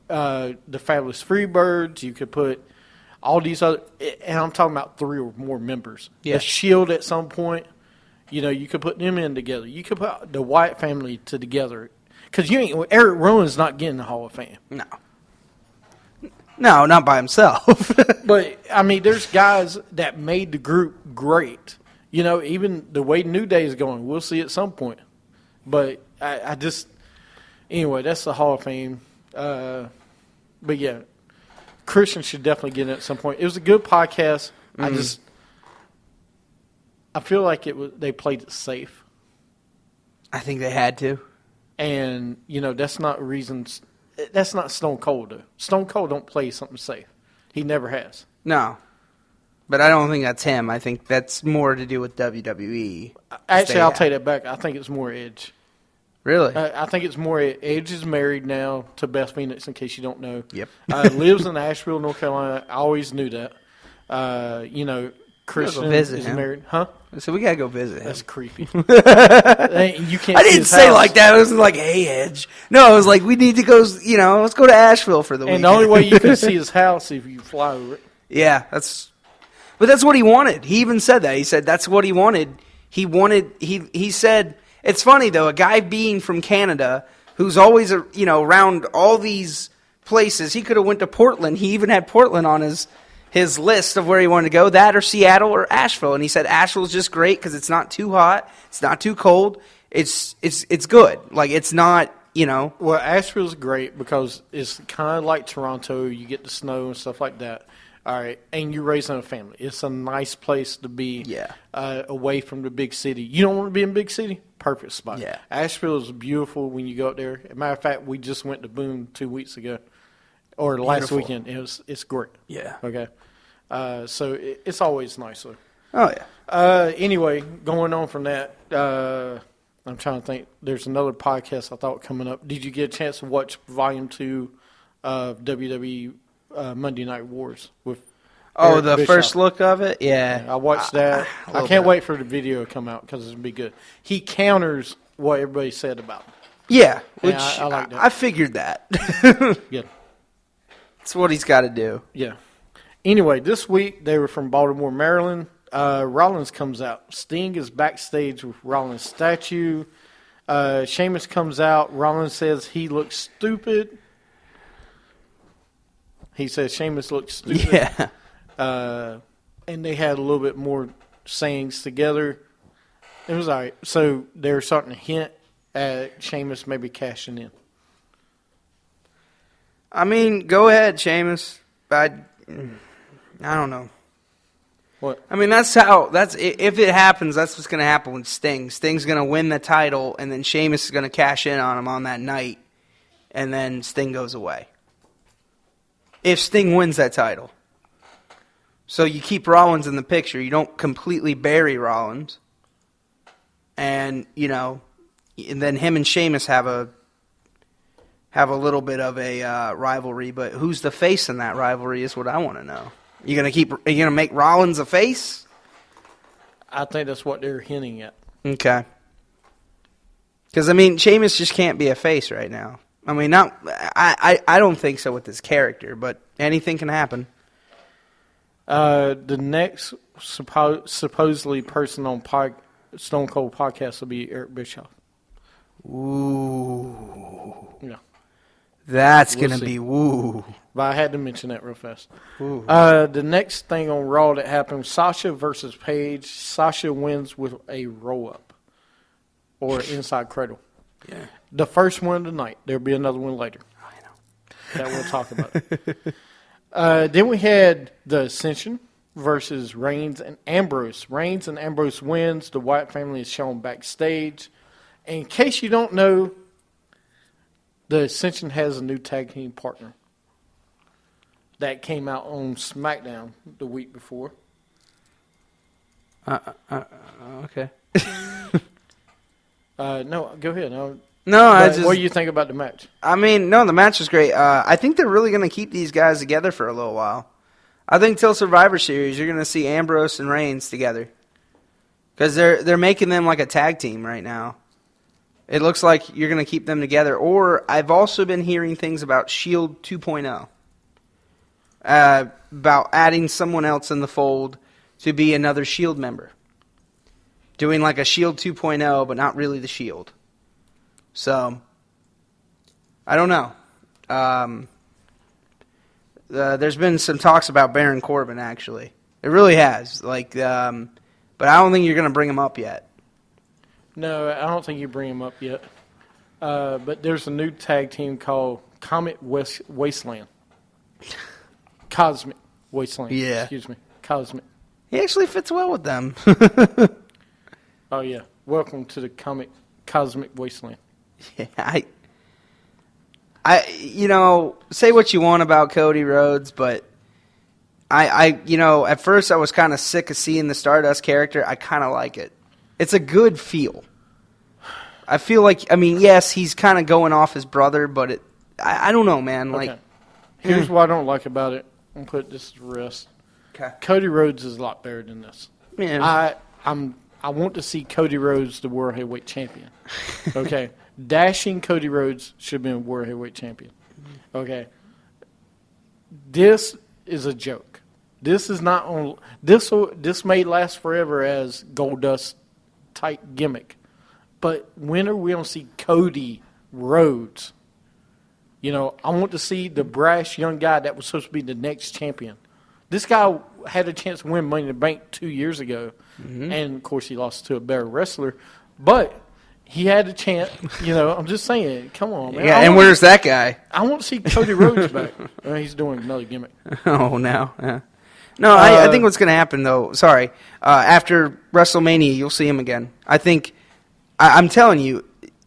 the Fabulous Freebirds. You could put all these other, and I'm talking about 3 or more members. Yeah. The Shield at some point. You could put them in together. You could put the Wyatt family together. Because Eric Rowan's not getting the Hall of Fame. No, not by himself. But, I mean, there's guys that made the group great. Even the way New Day is going, we'll see at some point. But I just, anyway, that's the Hall of Fame. But, yeah, Christian should definitely get in at some point. It was a good podcast. I feel like they played it safe. I think they had to. And, that's not reasons. That's not Stone Cold, though. Stone Cold don't play something safe. He never has. No. But I don't think that's him. I think that's more to do with WWE. Actually, I'll take that back. I think it's more Edge. Really? I think it's more Edge is married now to Beth Phoenix, in case you don't know. Yep. Lives in Asheville, North Carolina. I always knew that. Christian visit is him. married. Huh? So we got to go visit him. That's creepy. You can't I see didn't his say house. like that. I wasn't like, hey, Edge. No, I was like, we need to go, let's go to Asheville for the weekend. And the only way you can see his house if you fly over it. Yeah, that's what he wanted. He even said that. He said that's what he wanted. He said, it's funny though, a guy being from Canada who's always, around all these places. He could have went to Portland. He even had Portland on his list of where he wanted to go, that or Seattle or Asheville. And he said Asheville's just great because it's not too hot. It's not too cold. It's good. Like, it's not, Well, Asheville's great because it's kind of like Toronto. You get the snow and stuff like that. All right. And you're raising a family. It's a nice place to be away from the big city. You don't want to be in a big city? Perfect spot. Yeah. Asheville is beautiful when you go up there. As a matter of fact, we just went to Boone 2 weeks ago. Or last weekend. It's great. Yeah. Okay. So it's always nicer. Oh, yeah. Anyway, going on from that, I'm trying to think. There's another podcast I thought coming up. Did you get a chance to watch Volume 2 of WWE Monday Night Wars with Eric The Bischoff? first look of it? Yeah. I watched that. a I little can't bit. wait for the video to come out because it's going to be good. He counters what everybody said about him. Yeah, which I like that. I figured that. Yeah. That's what he's got to do. Yeah. Anyway, this week they were from Baltimore, Maryland. Rollins comes out. Sting is backstage with Rollins' statue. Sheamus comes out. Rollins says he looks stupid. He says Sheamus looks stupid. Yeah. And they had a little bit more sayings together. It was all right. So they're starting to hint at Sheamus maybe cashing in. I mean, go ahead, Sheamus. I don't know. What? I mean, if it happens, that's what's going to happen with Sting. Sting's going to win the title, and then Sheamus is going to cash in on him on that night, and then Sting goes away. If Sting wins that title. So you keep Rollins in the picture. You don't completely bury Rollins. And, and then him and Sheamus have a little bit of a rivalry, but who's the face in that rivalry is what I want to know. Are you gonna make Rollins a face? I think that's what they're hinting at. Okay. Because Sheamus just can't be a face right now. I don't think so with his character, but anything can happen. The next supposedly person on Stone Cold podcast will be Eric Bischoff. Ooh. Yeah. That's We'll going to see. be woo. But I had to mention that real fast. Ooh. The next thing on Raw that happened, Sasha versus Paige. Sasha wins with a roll-up or inside cradle. Yeah. The first one tonight. There'll be another one later. I know. That we'll talk about. Then we had the Ascension versus Reigns and Ambrose. Reigns and Ambrose wins. The Wyatt family is shown backstage. In case you don't know, the Ascension has a new tag team partner that came out on SmackDown the week before. Okay. No, go ahead. No, What do you think about the match? No, the match was great. I think they're really going to keep these guys together for a little while. I think till Survivor Series, you're going to see Ambrose and Reigns together. Because they're making them like a tag team right now. It looks like you're going to keep them together. Or I've also been hearing things about Shield 2.0. About adding someone else in the fold to be another Shield member. Doing like a Shield 2.0, but not really the Shield. So, I don't know. There's been some talks about Baron Corbin, actually. It really has. But I don't think you're going to bring him up yet. No, I don't think you bring him up yet. But there's a new tag team called Wasteland. Cosmic Wasteland. Yeah. Excuse me. Cosmic. He actually fits well with them. Oh, yeah. Welcome to the Cosmic Wasteland. Yeah, say what you want about Cody Rhodes, but at first I was kind of sick of seeing the Stardust character. I kind of like it. It's a good feel. I feel like, yes, he's kind of going off his brother, but I don't know, man. Okay. Here's what I don't like about it. I'm going to put this to rest. Okay. Cody Rhodes is a lot better than this. Yeah. I want to see Cody Rhodes the World Heavyweight Champion. Okay. Dashing Cody Rhodes should have been World Heavyweight Champion. Okay. This is a joke. This is not on. This may last forever as Goldust type gimmick, but when are we going to see Cody Rhodes? I want to see the brash young guy that was supposed to be the next champion. This guy had a chance to win Money in the Bank 2 years ago, and of course he lost to a better wrestler, but he had a chance. I'm just saying, come on, man. Yeah, and where's that guy? I want to see Cody Rhodes back. He's doing another gimmick. Oh, no. Yeah. No, I think what's going to happen, though, after WrestleMania, you'll see him again. I think, I'm telling you,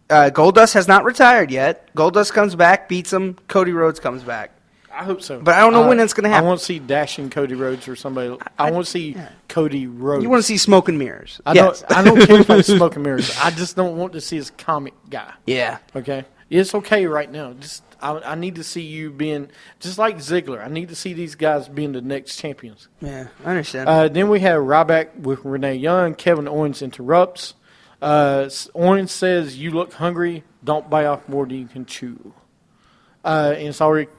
Goldust has not retired yet. Goldust comes back, beats him, Cody Rhodes comes back. I hope so. But I don't know when it's going to happen. I want to see Dashing Cody Rhodes or somebody. I want to see Cody Rhodes. You want to see smoke and mirrors. I don't care about smoke and mirrors. I just don't want to see his comic guy. Yeah. Okay? It's okay right now. I need to see you being, just like Ziggler, I need to see these guys being the next champions. Yeah, I understand. Then we have Ryback with Renee Young. Kevin Owens interrupts. Owens says, "You look hungry. Don't bite off more than you can chew." And it's already,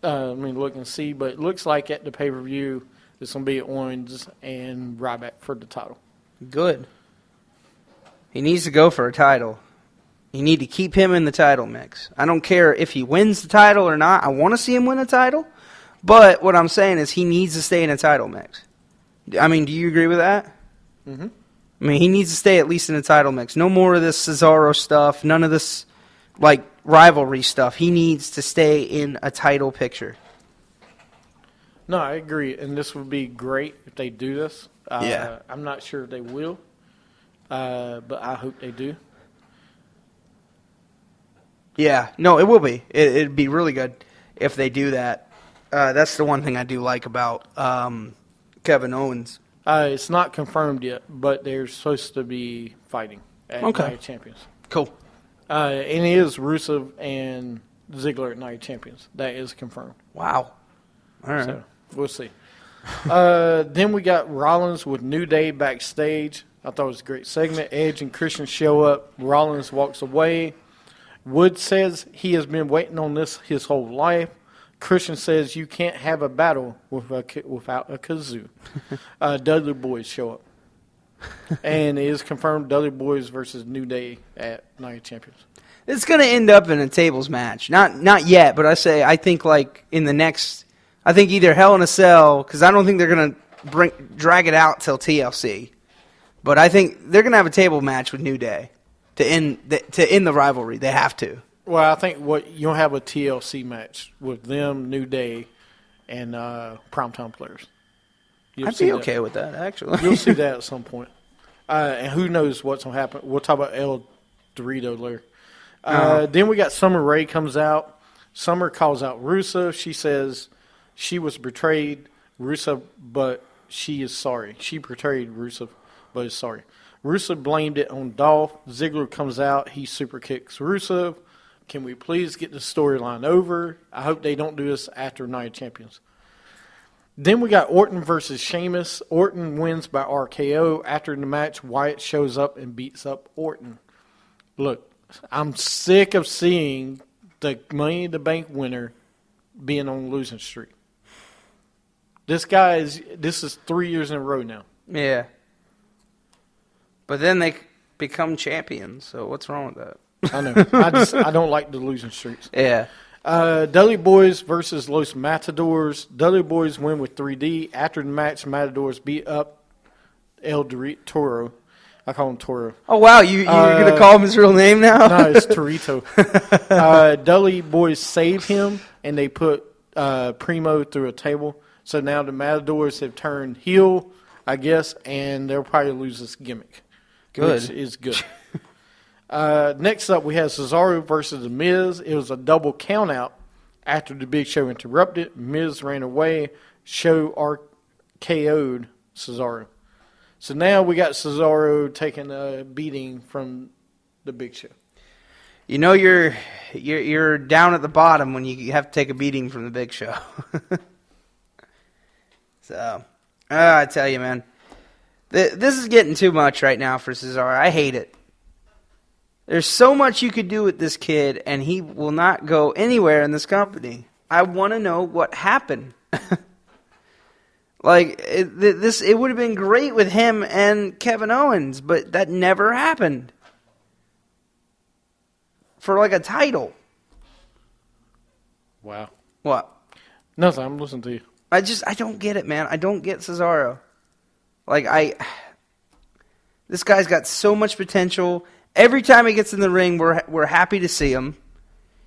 look and see, but it looks like at the pay-per-view, it's going to be Owens and Ryback for the title. Good. He needs to go for a title. You need to keep him in the title mix. I don't care if he wins the title or not. I want to see him win a title. But what I'm saying is he needs to stay in a title mix. Do you agree with that? Mm-hmm. He needs to stay at least in a title mix. No more of this Cesaro stuff. None of this, rivalry stuff. He needs to stay in a title picture. No, I agree. And this would be great if they do this. Yeah. I'm not sure if they will, but I hope they do. Yeah, no, it will be. It'd be really good if they do that. That's the one thing I do like about Kevin Owens. It's not confirmed yet, but they're supposed to be fighting at Night of Champions. Cool. And it is Rusev and Ziggler at Night of Champions. That is confirmed. Wow. All right. So we'll see. Then we got Rollins with New Day backstage. I thought it was a great segment. Edge and Christian show up. Rollins walks away. Wood says he has been waiting on this his whole life. Christian says you can't have a battle without a kazoo. Dudley Boys show up. And it is confirmed Dudley Boys versus New Day at Night of Champions. It's going to end up in a tables match. Not yet, but I think in the next, either Hell in a Cell, because I don't think they're going to drag it out till TLC. But I think they're going to have a table match with New Day to end the rivalry. They have to. Well, I think you'll have a TLC match with them, New Day, and Primetime Players. I'd be okay with that, actually. You'll see that at some point. And who knows what's going to happen. We'll talk about El Dorito later. Then we got Summer Rae comes out. Summer calls out Rusev. She says she was betrayed, Rusev, but she is sorry. She betrayed Rusev, but is sorry. Rusev blamed it on Dolph. Ziggler comes out. He super kicks Rusev. Can we please get the storyline over? I hope they don't do this after Night of Champions. Then we got Orton versus Sheamus. Orton wins by RKO. After the match, Wyatt shows up and beats up Orton. Look, I'm sick of seeing the Money in the Bank winner being on a losing streak. This is 3 years in a row now. Yeah. But then they become champions, so what's wrong with that? I know. I don't like the losing streaks. Yeah. Dudley Boys versus Los Matadors. Dudley Boys win with 3D. After the match, Matadors beat up El Toro. I call him Toro. Oh, wow. You're going to call him his real name now? No, it's Torito. Dudley Boys save him, and they put Primo through a table. So now the Matadors have turned heel, I guess, and they'll probably lose this gimmick. Good. Which is good. Next up, we have Cesaro versus The Miz. It was a double countout after the Big Show interrupted. Miz ran away. Show RKO'd Cesaro. So now we got Cesaro taking a beating from the Big Show. You know you're down at the bottom when you have to take a beating from the Big Show. So, I tell you, man. This is getting too much right now for Cesaro. I hate it. There's so much you could do with this kid, and he will not go anywhere in this company. I want to know what happened. It would have been great with him and Kevin Owens, but that never happened. For like a title. Wow. What? Nothing. I'm listening to you. I don't get it, man. I don't get Cesaro. This guy's got so much potential. Every time he gets in the ring, we're happy to see him.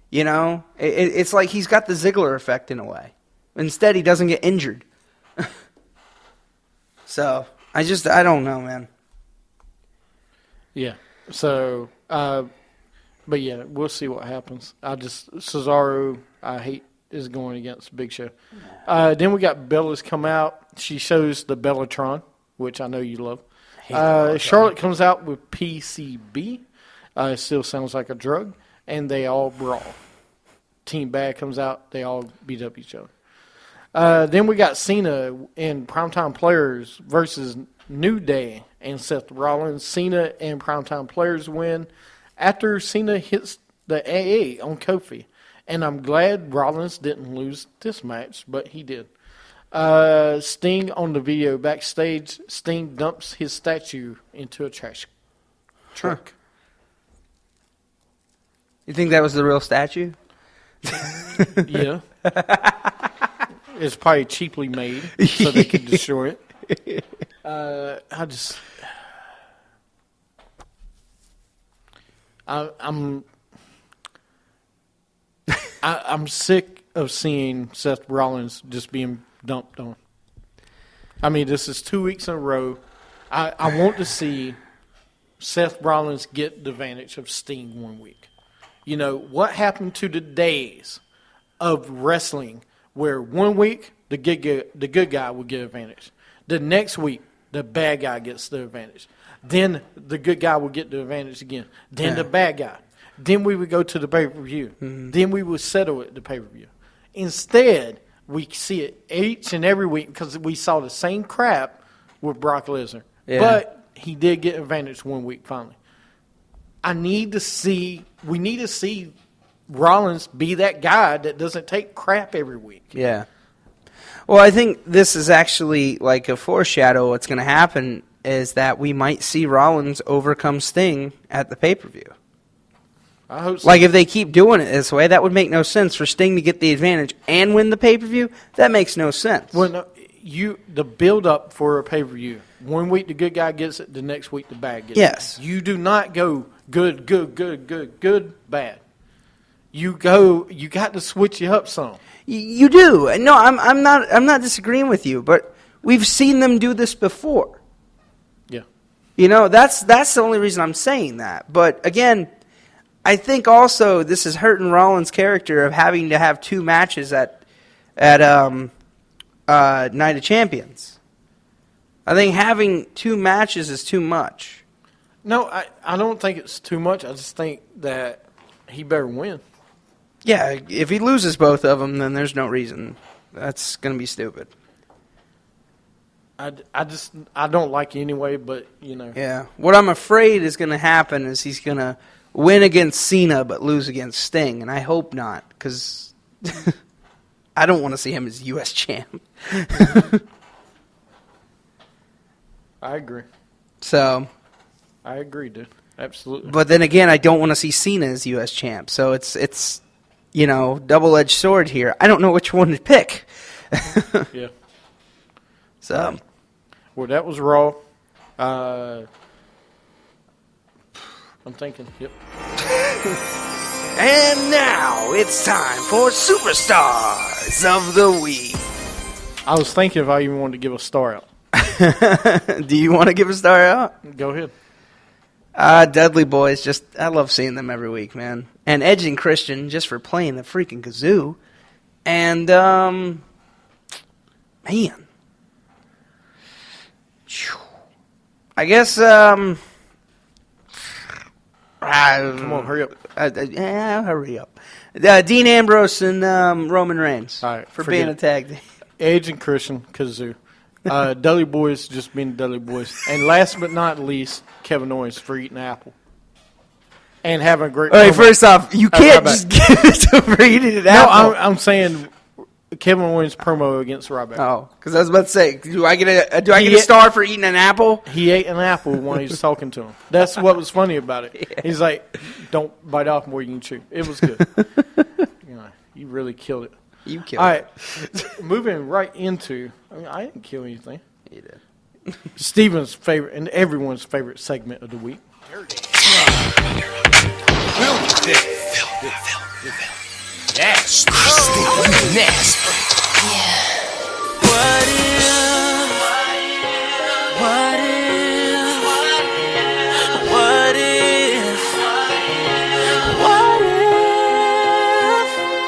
You know, it's like he's got the Ziggler effect in a way. Instead, he doesn't get injured. So I don't know, man. Yeah. So, but yeah, we'll see what happens. Cesaro, I hate is going against Big Show. Then we got Bella's come out. She shows the Bellatron, which I know you love. Charlotte comes out with PCB. It still sounds like a drug. And they all brawl. Team Bad comes out. They all beat up each other. Then we got Cena and Primetime Players versus New Day and Seth Rollins. Cena and Primetime Players win after Cena hits the AA on Kofi. And I'm glad Rollins didn't lose this match, but he did. Sting on the video backstage. Sting dumps his statue into a trash truck. You think that was the real statue? Yeah. It's probably cheaply made so they could destroy it. I'm sick of seeing Seth Rollins just being dumped on. I mean, this is 2 weeks in a row. I want to see Seth Rollins get the advantage of Sting 1 week. You know, what happened to the days of wrestling where 1 week the good guy would get advantage. The next week, the bad guy gets the advantage. Then the good guy would get the advantage again. Then the bad guy. Then we would go to the pay-per-view. Mm-hmm. Then we would settle at the pay-per-view. Instead, we see it each and every week because we saw the same crap with Brock Lesnar. Yeah. But he did get advantage 1 week finally. We need to see Rollins be that guy that doesn't take crap every week. Yeah. Well, I think this is actually like a foreshadow. What's going to happen is that we might see Rollins overcome Sting at the pay-per-view. I hope so. Like, if they keep doing it this way, that would make no sense for Sting to get the advantage and win the pay-per-view. That makes no sense. Well, no, the build-up for a pay-per-view. 1 week the good guy gets it, the next week the bad gets it. Yes. You do not go good, bad. You got to switch you up some. You do. No, I'm not disagreeing with you, but we've seen them do this before. Yeah. You know, that's the only reason I'm saying that. But again, I think also this is hurting Rollins' character of having to have 2 matches at Night of Champions. I think having 2 matches is too much. No, I don't think it's too much. I just think that he better win. Yeah, if he loses both of them, then there's no reason. That's going to be stupid. I don't like it anyway, but, you know. Yeah. What I'm afraid is going to happen is he's going to win against Cena but lose against Sting, and I hope not, because I don't want to see him as U.S. champ. I agree. So, I agree, dude. Absolutely. but then again, I don't want to see Cena as U.S. champ. So it's double-edged sword here. I don't know which one to pick. Yeah. So, Well, that was Raw. I'm thinking, yep. and now it's time for Superstars of the Week. I was thinking if I even wanted to give a star out. Do you want to give a star out? Go ahead. Dudley Boys, I love seeing them every week, man. And Edge and Christian, just for playing the freaking kazoo. And, man. I guess, Come on, hurry up. hurry up. Dean Ambrose and Roman Reigns All right, for forget being it. a tag team. Edge and Christian, Kazoo. Dudley Boys just being Dudley Boys. And last but not least, Kevin Owens for eating apple. And having a great All right, promo. first off, you can't Ryback. just give it to him for eating it No, out. I'm saying Kevin Owens promo against Ryback. Oh, because I was about to say, do I get a star for eating an apple? He ate an apple when he was talking to him. That's what was funny about it. Yeah. He's like, don't bite off more than you can chew. It was good. You really killed it. You killed All it. right, moving right into, I didn't kill anything. You did. Steven's favorite and everyone's favorite segment of the week.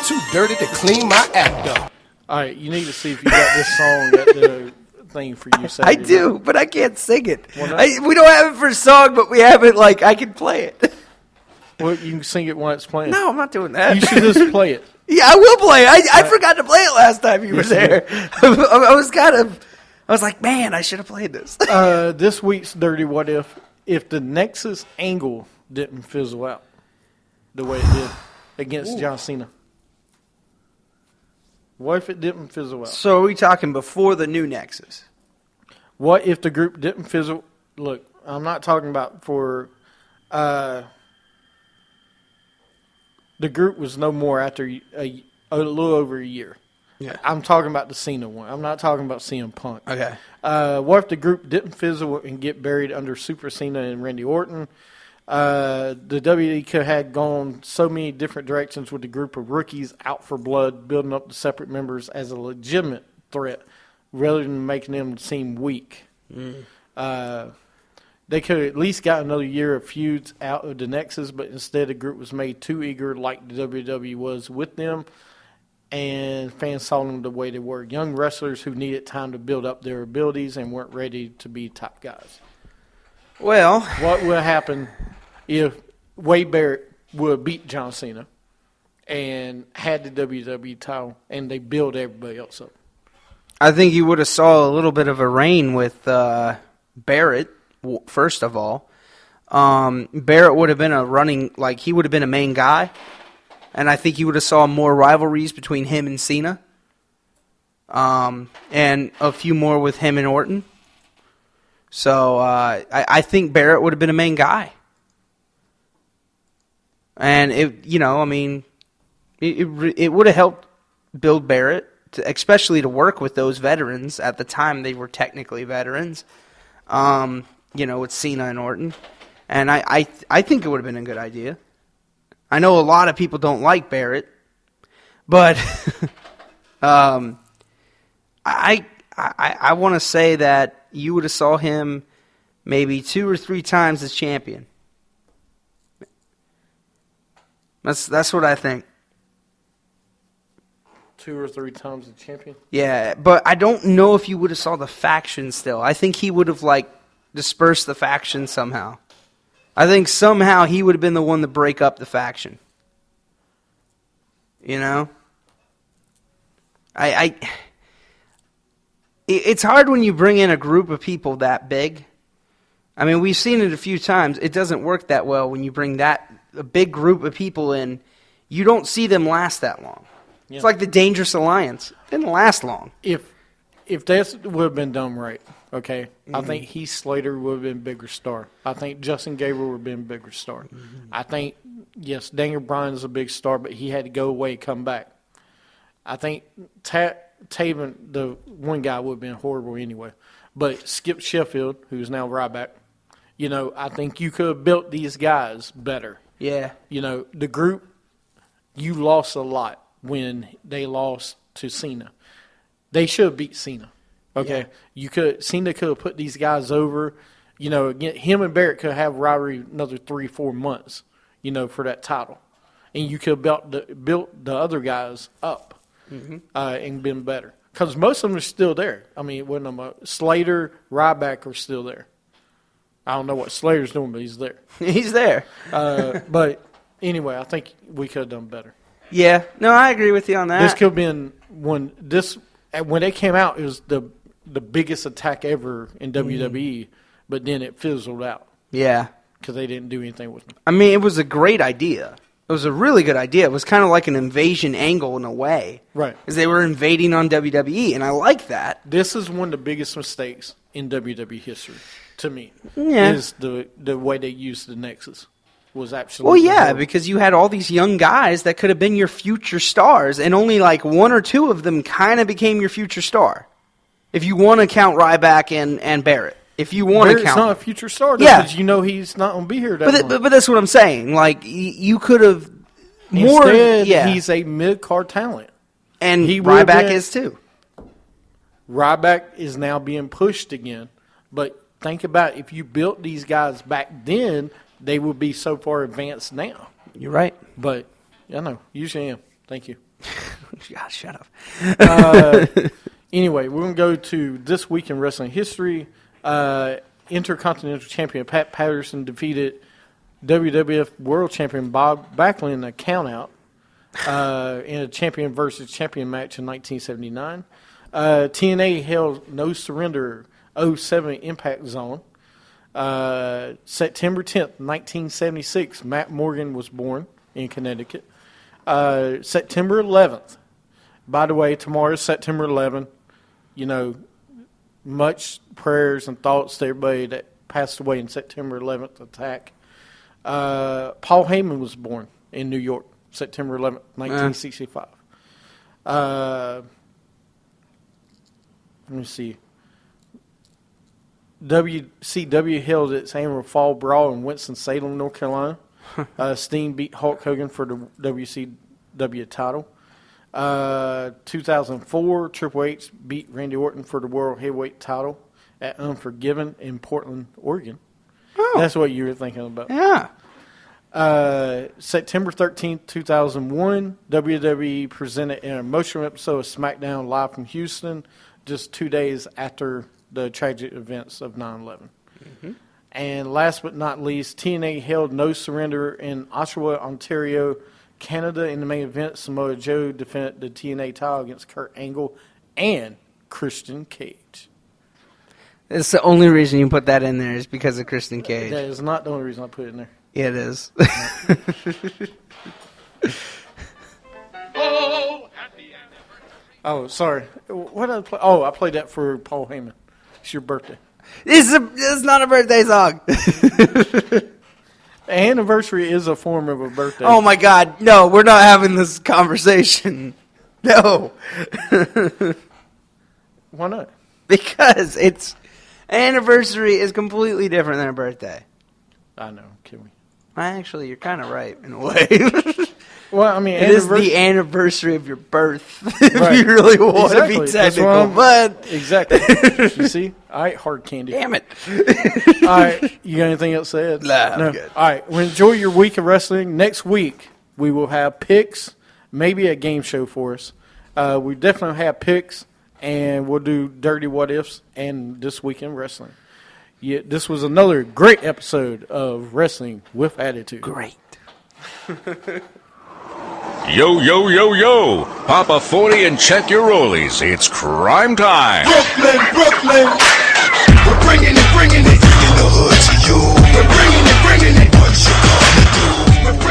Too dirty to clean my act up. All right, you need to see if you got this song at the thing for you. I Saturday do, night. but I can't sing it. Why not? We don't have it for a song, but we have it like I can play it. Well, you can sing it while it's playing. No, I'm not doing that. You should just play it. Yeah, I will play it. I forgot to play it last time you were there. I was like, man, I should have played this. This week's Dirty What If the Nexus angle didn't fizzle out the way it did against John Cena. What if it didn't fizzle out? So are we talking before the new Nexus? What if the group didn't fizzle? Look, I'm not talking about for the group was no more after a little over a year. Yeah. I'm talking about the Cena one. I'm not talking about CM Punk. Okay. What if the group didn't fizzle and get buried under Super Cena and Randy Orton? The WWE could have gone so many different directions with the group of rookies out for blood, building up the separate members as a legitimate threat rather than making them seem weak. They could have at least got another year of feuds out of the Nexus, but instead the group was made too eager like the WWE was with them, and fans saw them the way they were. Young wrestlers who needed time to build up their abilities and weren't ready to be top guys. Well, What would happen if Wade Barrett would have beat John Cena and had the WWE title and they build everybody else up? I think you would have saw a little bit of a reign with Barrett, first of all. Barrett would have been he would have been a main guy. And I think you would have saw more rivalries between him and Cena. And a few more with him and Orton. So I think Barrett would have been a main guy. And it would have helped build Barrett, especially to work with those veterans at the time they were technically veterans. With Cena and Orton. And I think it would have been a good idea. I know a lot of people don't like Barrett, but I want to say that you would have saw him maybe 2 or 3 times as champion. That's what I think. 2 or 3 times the champion? Yeah, but I don't know if you would have saw the faction still. I think he would have dispersed the faction somehow. I think somehow he would have been the one to break up the faction. You know? It's hard when you bring in a group of people that big. I mean, we've seen it a few times. It doesn't work that well when you bring that a big group of people in, you don't see them last that long. Yeah. It's like the Dangerous Alliance. It didn't last long. If that would have been done right, okay, I think Heath Slater would have been a bigger star. I think Justin Gabriel would have been a bigger star. I think, yes, Daniel Bryan is a big star, but he had to go away and come back. I think Taven, the one guy, would have been horrible anyway. But Skip Sheffield, who's now Ryback, I think you could have built these guys better. Yeah. The group, you lost a lot when they lost to Cena. They should have beat Cena. Okay, Cena could have put these guys over. Again, him and Barrett could have rivalry another 3-4 months. For that title, and you could have built the other guys up and been better. Because most of them are still there. I mean, Slater, Ryback are still there. I don't know what Slater's doing, but he's there. He's there. But anyway, I think we could have done better. Yeah, no, I agree with you on that. This could have been when they came out, it was the biggest attack ever in WWE, but then it fizzled out. Yeah. Because they didn't do anything with them. I mean, it was a great idea. It was a really good idea. It was kind of like an invasion angle in a way. Right. Because they were invading on WWE, and I like that. This is one of the biggest mistakes in WWE history, to me. Yeah. Is the way they used the Nexus. Was absolutely Well, yeah, horrible. because you had all these young guys that could have been your future stars, and only like one or two of them kind of became your future star. If you want to count Ryback and Barrett. If you want to count, Barrett's not a future star, because he's not going to be here that long. But that's what I'm saying. Like you could have more. Instead, yeah, he's a mid-card talent. and he would have Ryback been- is too. Ryback is now being pushed again. But think about if you built these guys back then, they would be so far advanced now. You're right. But I know, usually am. Thank you. God, shut up. Anyway, we're going to go to This Week in Wrestling History. Intercontinental Champion Pat Patterson defeated WWF World Champion Bob Backlund in a countout in a champion versus champion match in 1979. TNA held No Surrender 07 Impact Zone. September 10th, 1976, Matt Morgan was born in Connecticut. September 11th. By the way, tomorrow is September 11th. Much prayers and thoughts to everybody that passed away in September 11th attack. Paul Heyman was born in New York, September 11th, 1965. Let me see. WCW held its annual Fall Brawl in Winston-Salem, North Carolina. Steen beat Hulk Hogan for the WCW title. 2004, Triple H beat Randy Orton for the World Heavyweight title at Unforgiven in Portland, Oregon. Oh. That's what you were thinking about. Yeah. September 13th, 2001, WWE presented an emotional episode of SmackDown live from Houston just 2 days after the tragic events of 9/11. Mm-hmm. And last but not least, TNA held No Surrender in Oshawa, Ontario, Canada. In the main event, Samoa Joe defended the TNA title against Kurt Angle and Christian Cage. It's the only reason you put that in there is because of Christian Cage. That is not the only reason I put it in there. Yeah, it is. Oh, sorry. What did I play? Oh, I played that for Paul Heyman. It's your birthday. It's not a birthday song. Anniversary is a form of a birthday. Oh my God! No, we're not having this conversation. No, Why not? because it's anniversary is completely different than a birthday. I know. Can we? Actually, you're kind of right in a way. Well, I mean, It is the anniversary of your birth, if Right. you really want to be Exactly. That's what technical. I'm- But Exactly. You see? All right, hard candy. damn it! All right, you got anything else to add? Nah, I'm good. All right, well, enjoy your week of wrestling. Next week, we will have picks, maybe a game show for us. We definitely have picks, and we'll do dirty what ifs and This Week in Wrestling. Yeah, this was another great episode of Wrestling with Attitude. Great. Yo, yo, yo, yo. Pop a 40 and check your rollies. It's crime time. Brooklyn, Brooklyn. We're bringing it in the hood to you. We're bringing it. What you gonna do? We're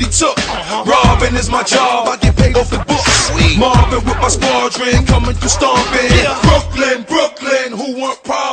what he took. Robbing is my job, I get paid off the books. Marvin with my squadron, coming through stomping. Brooklyn, Brooklyn, who want problems?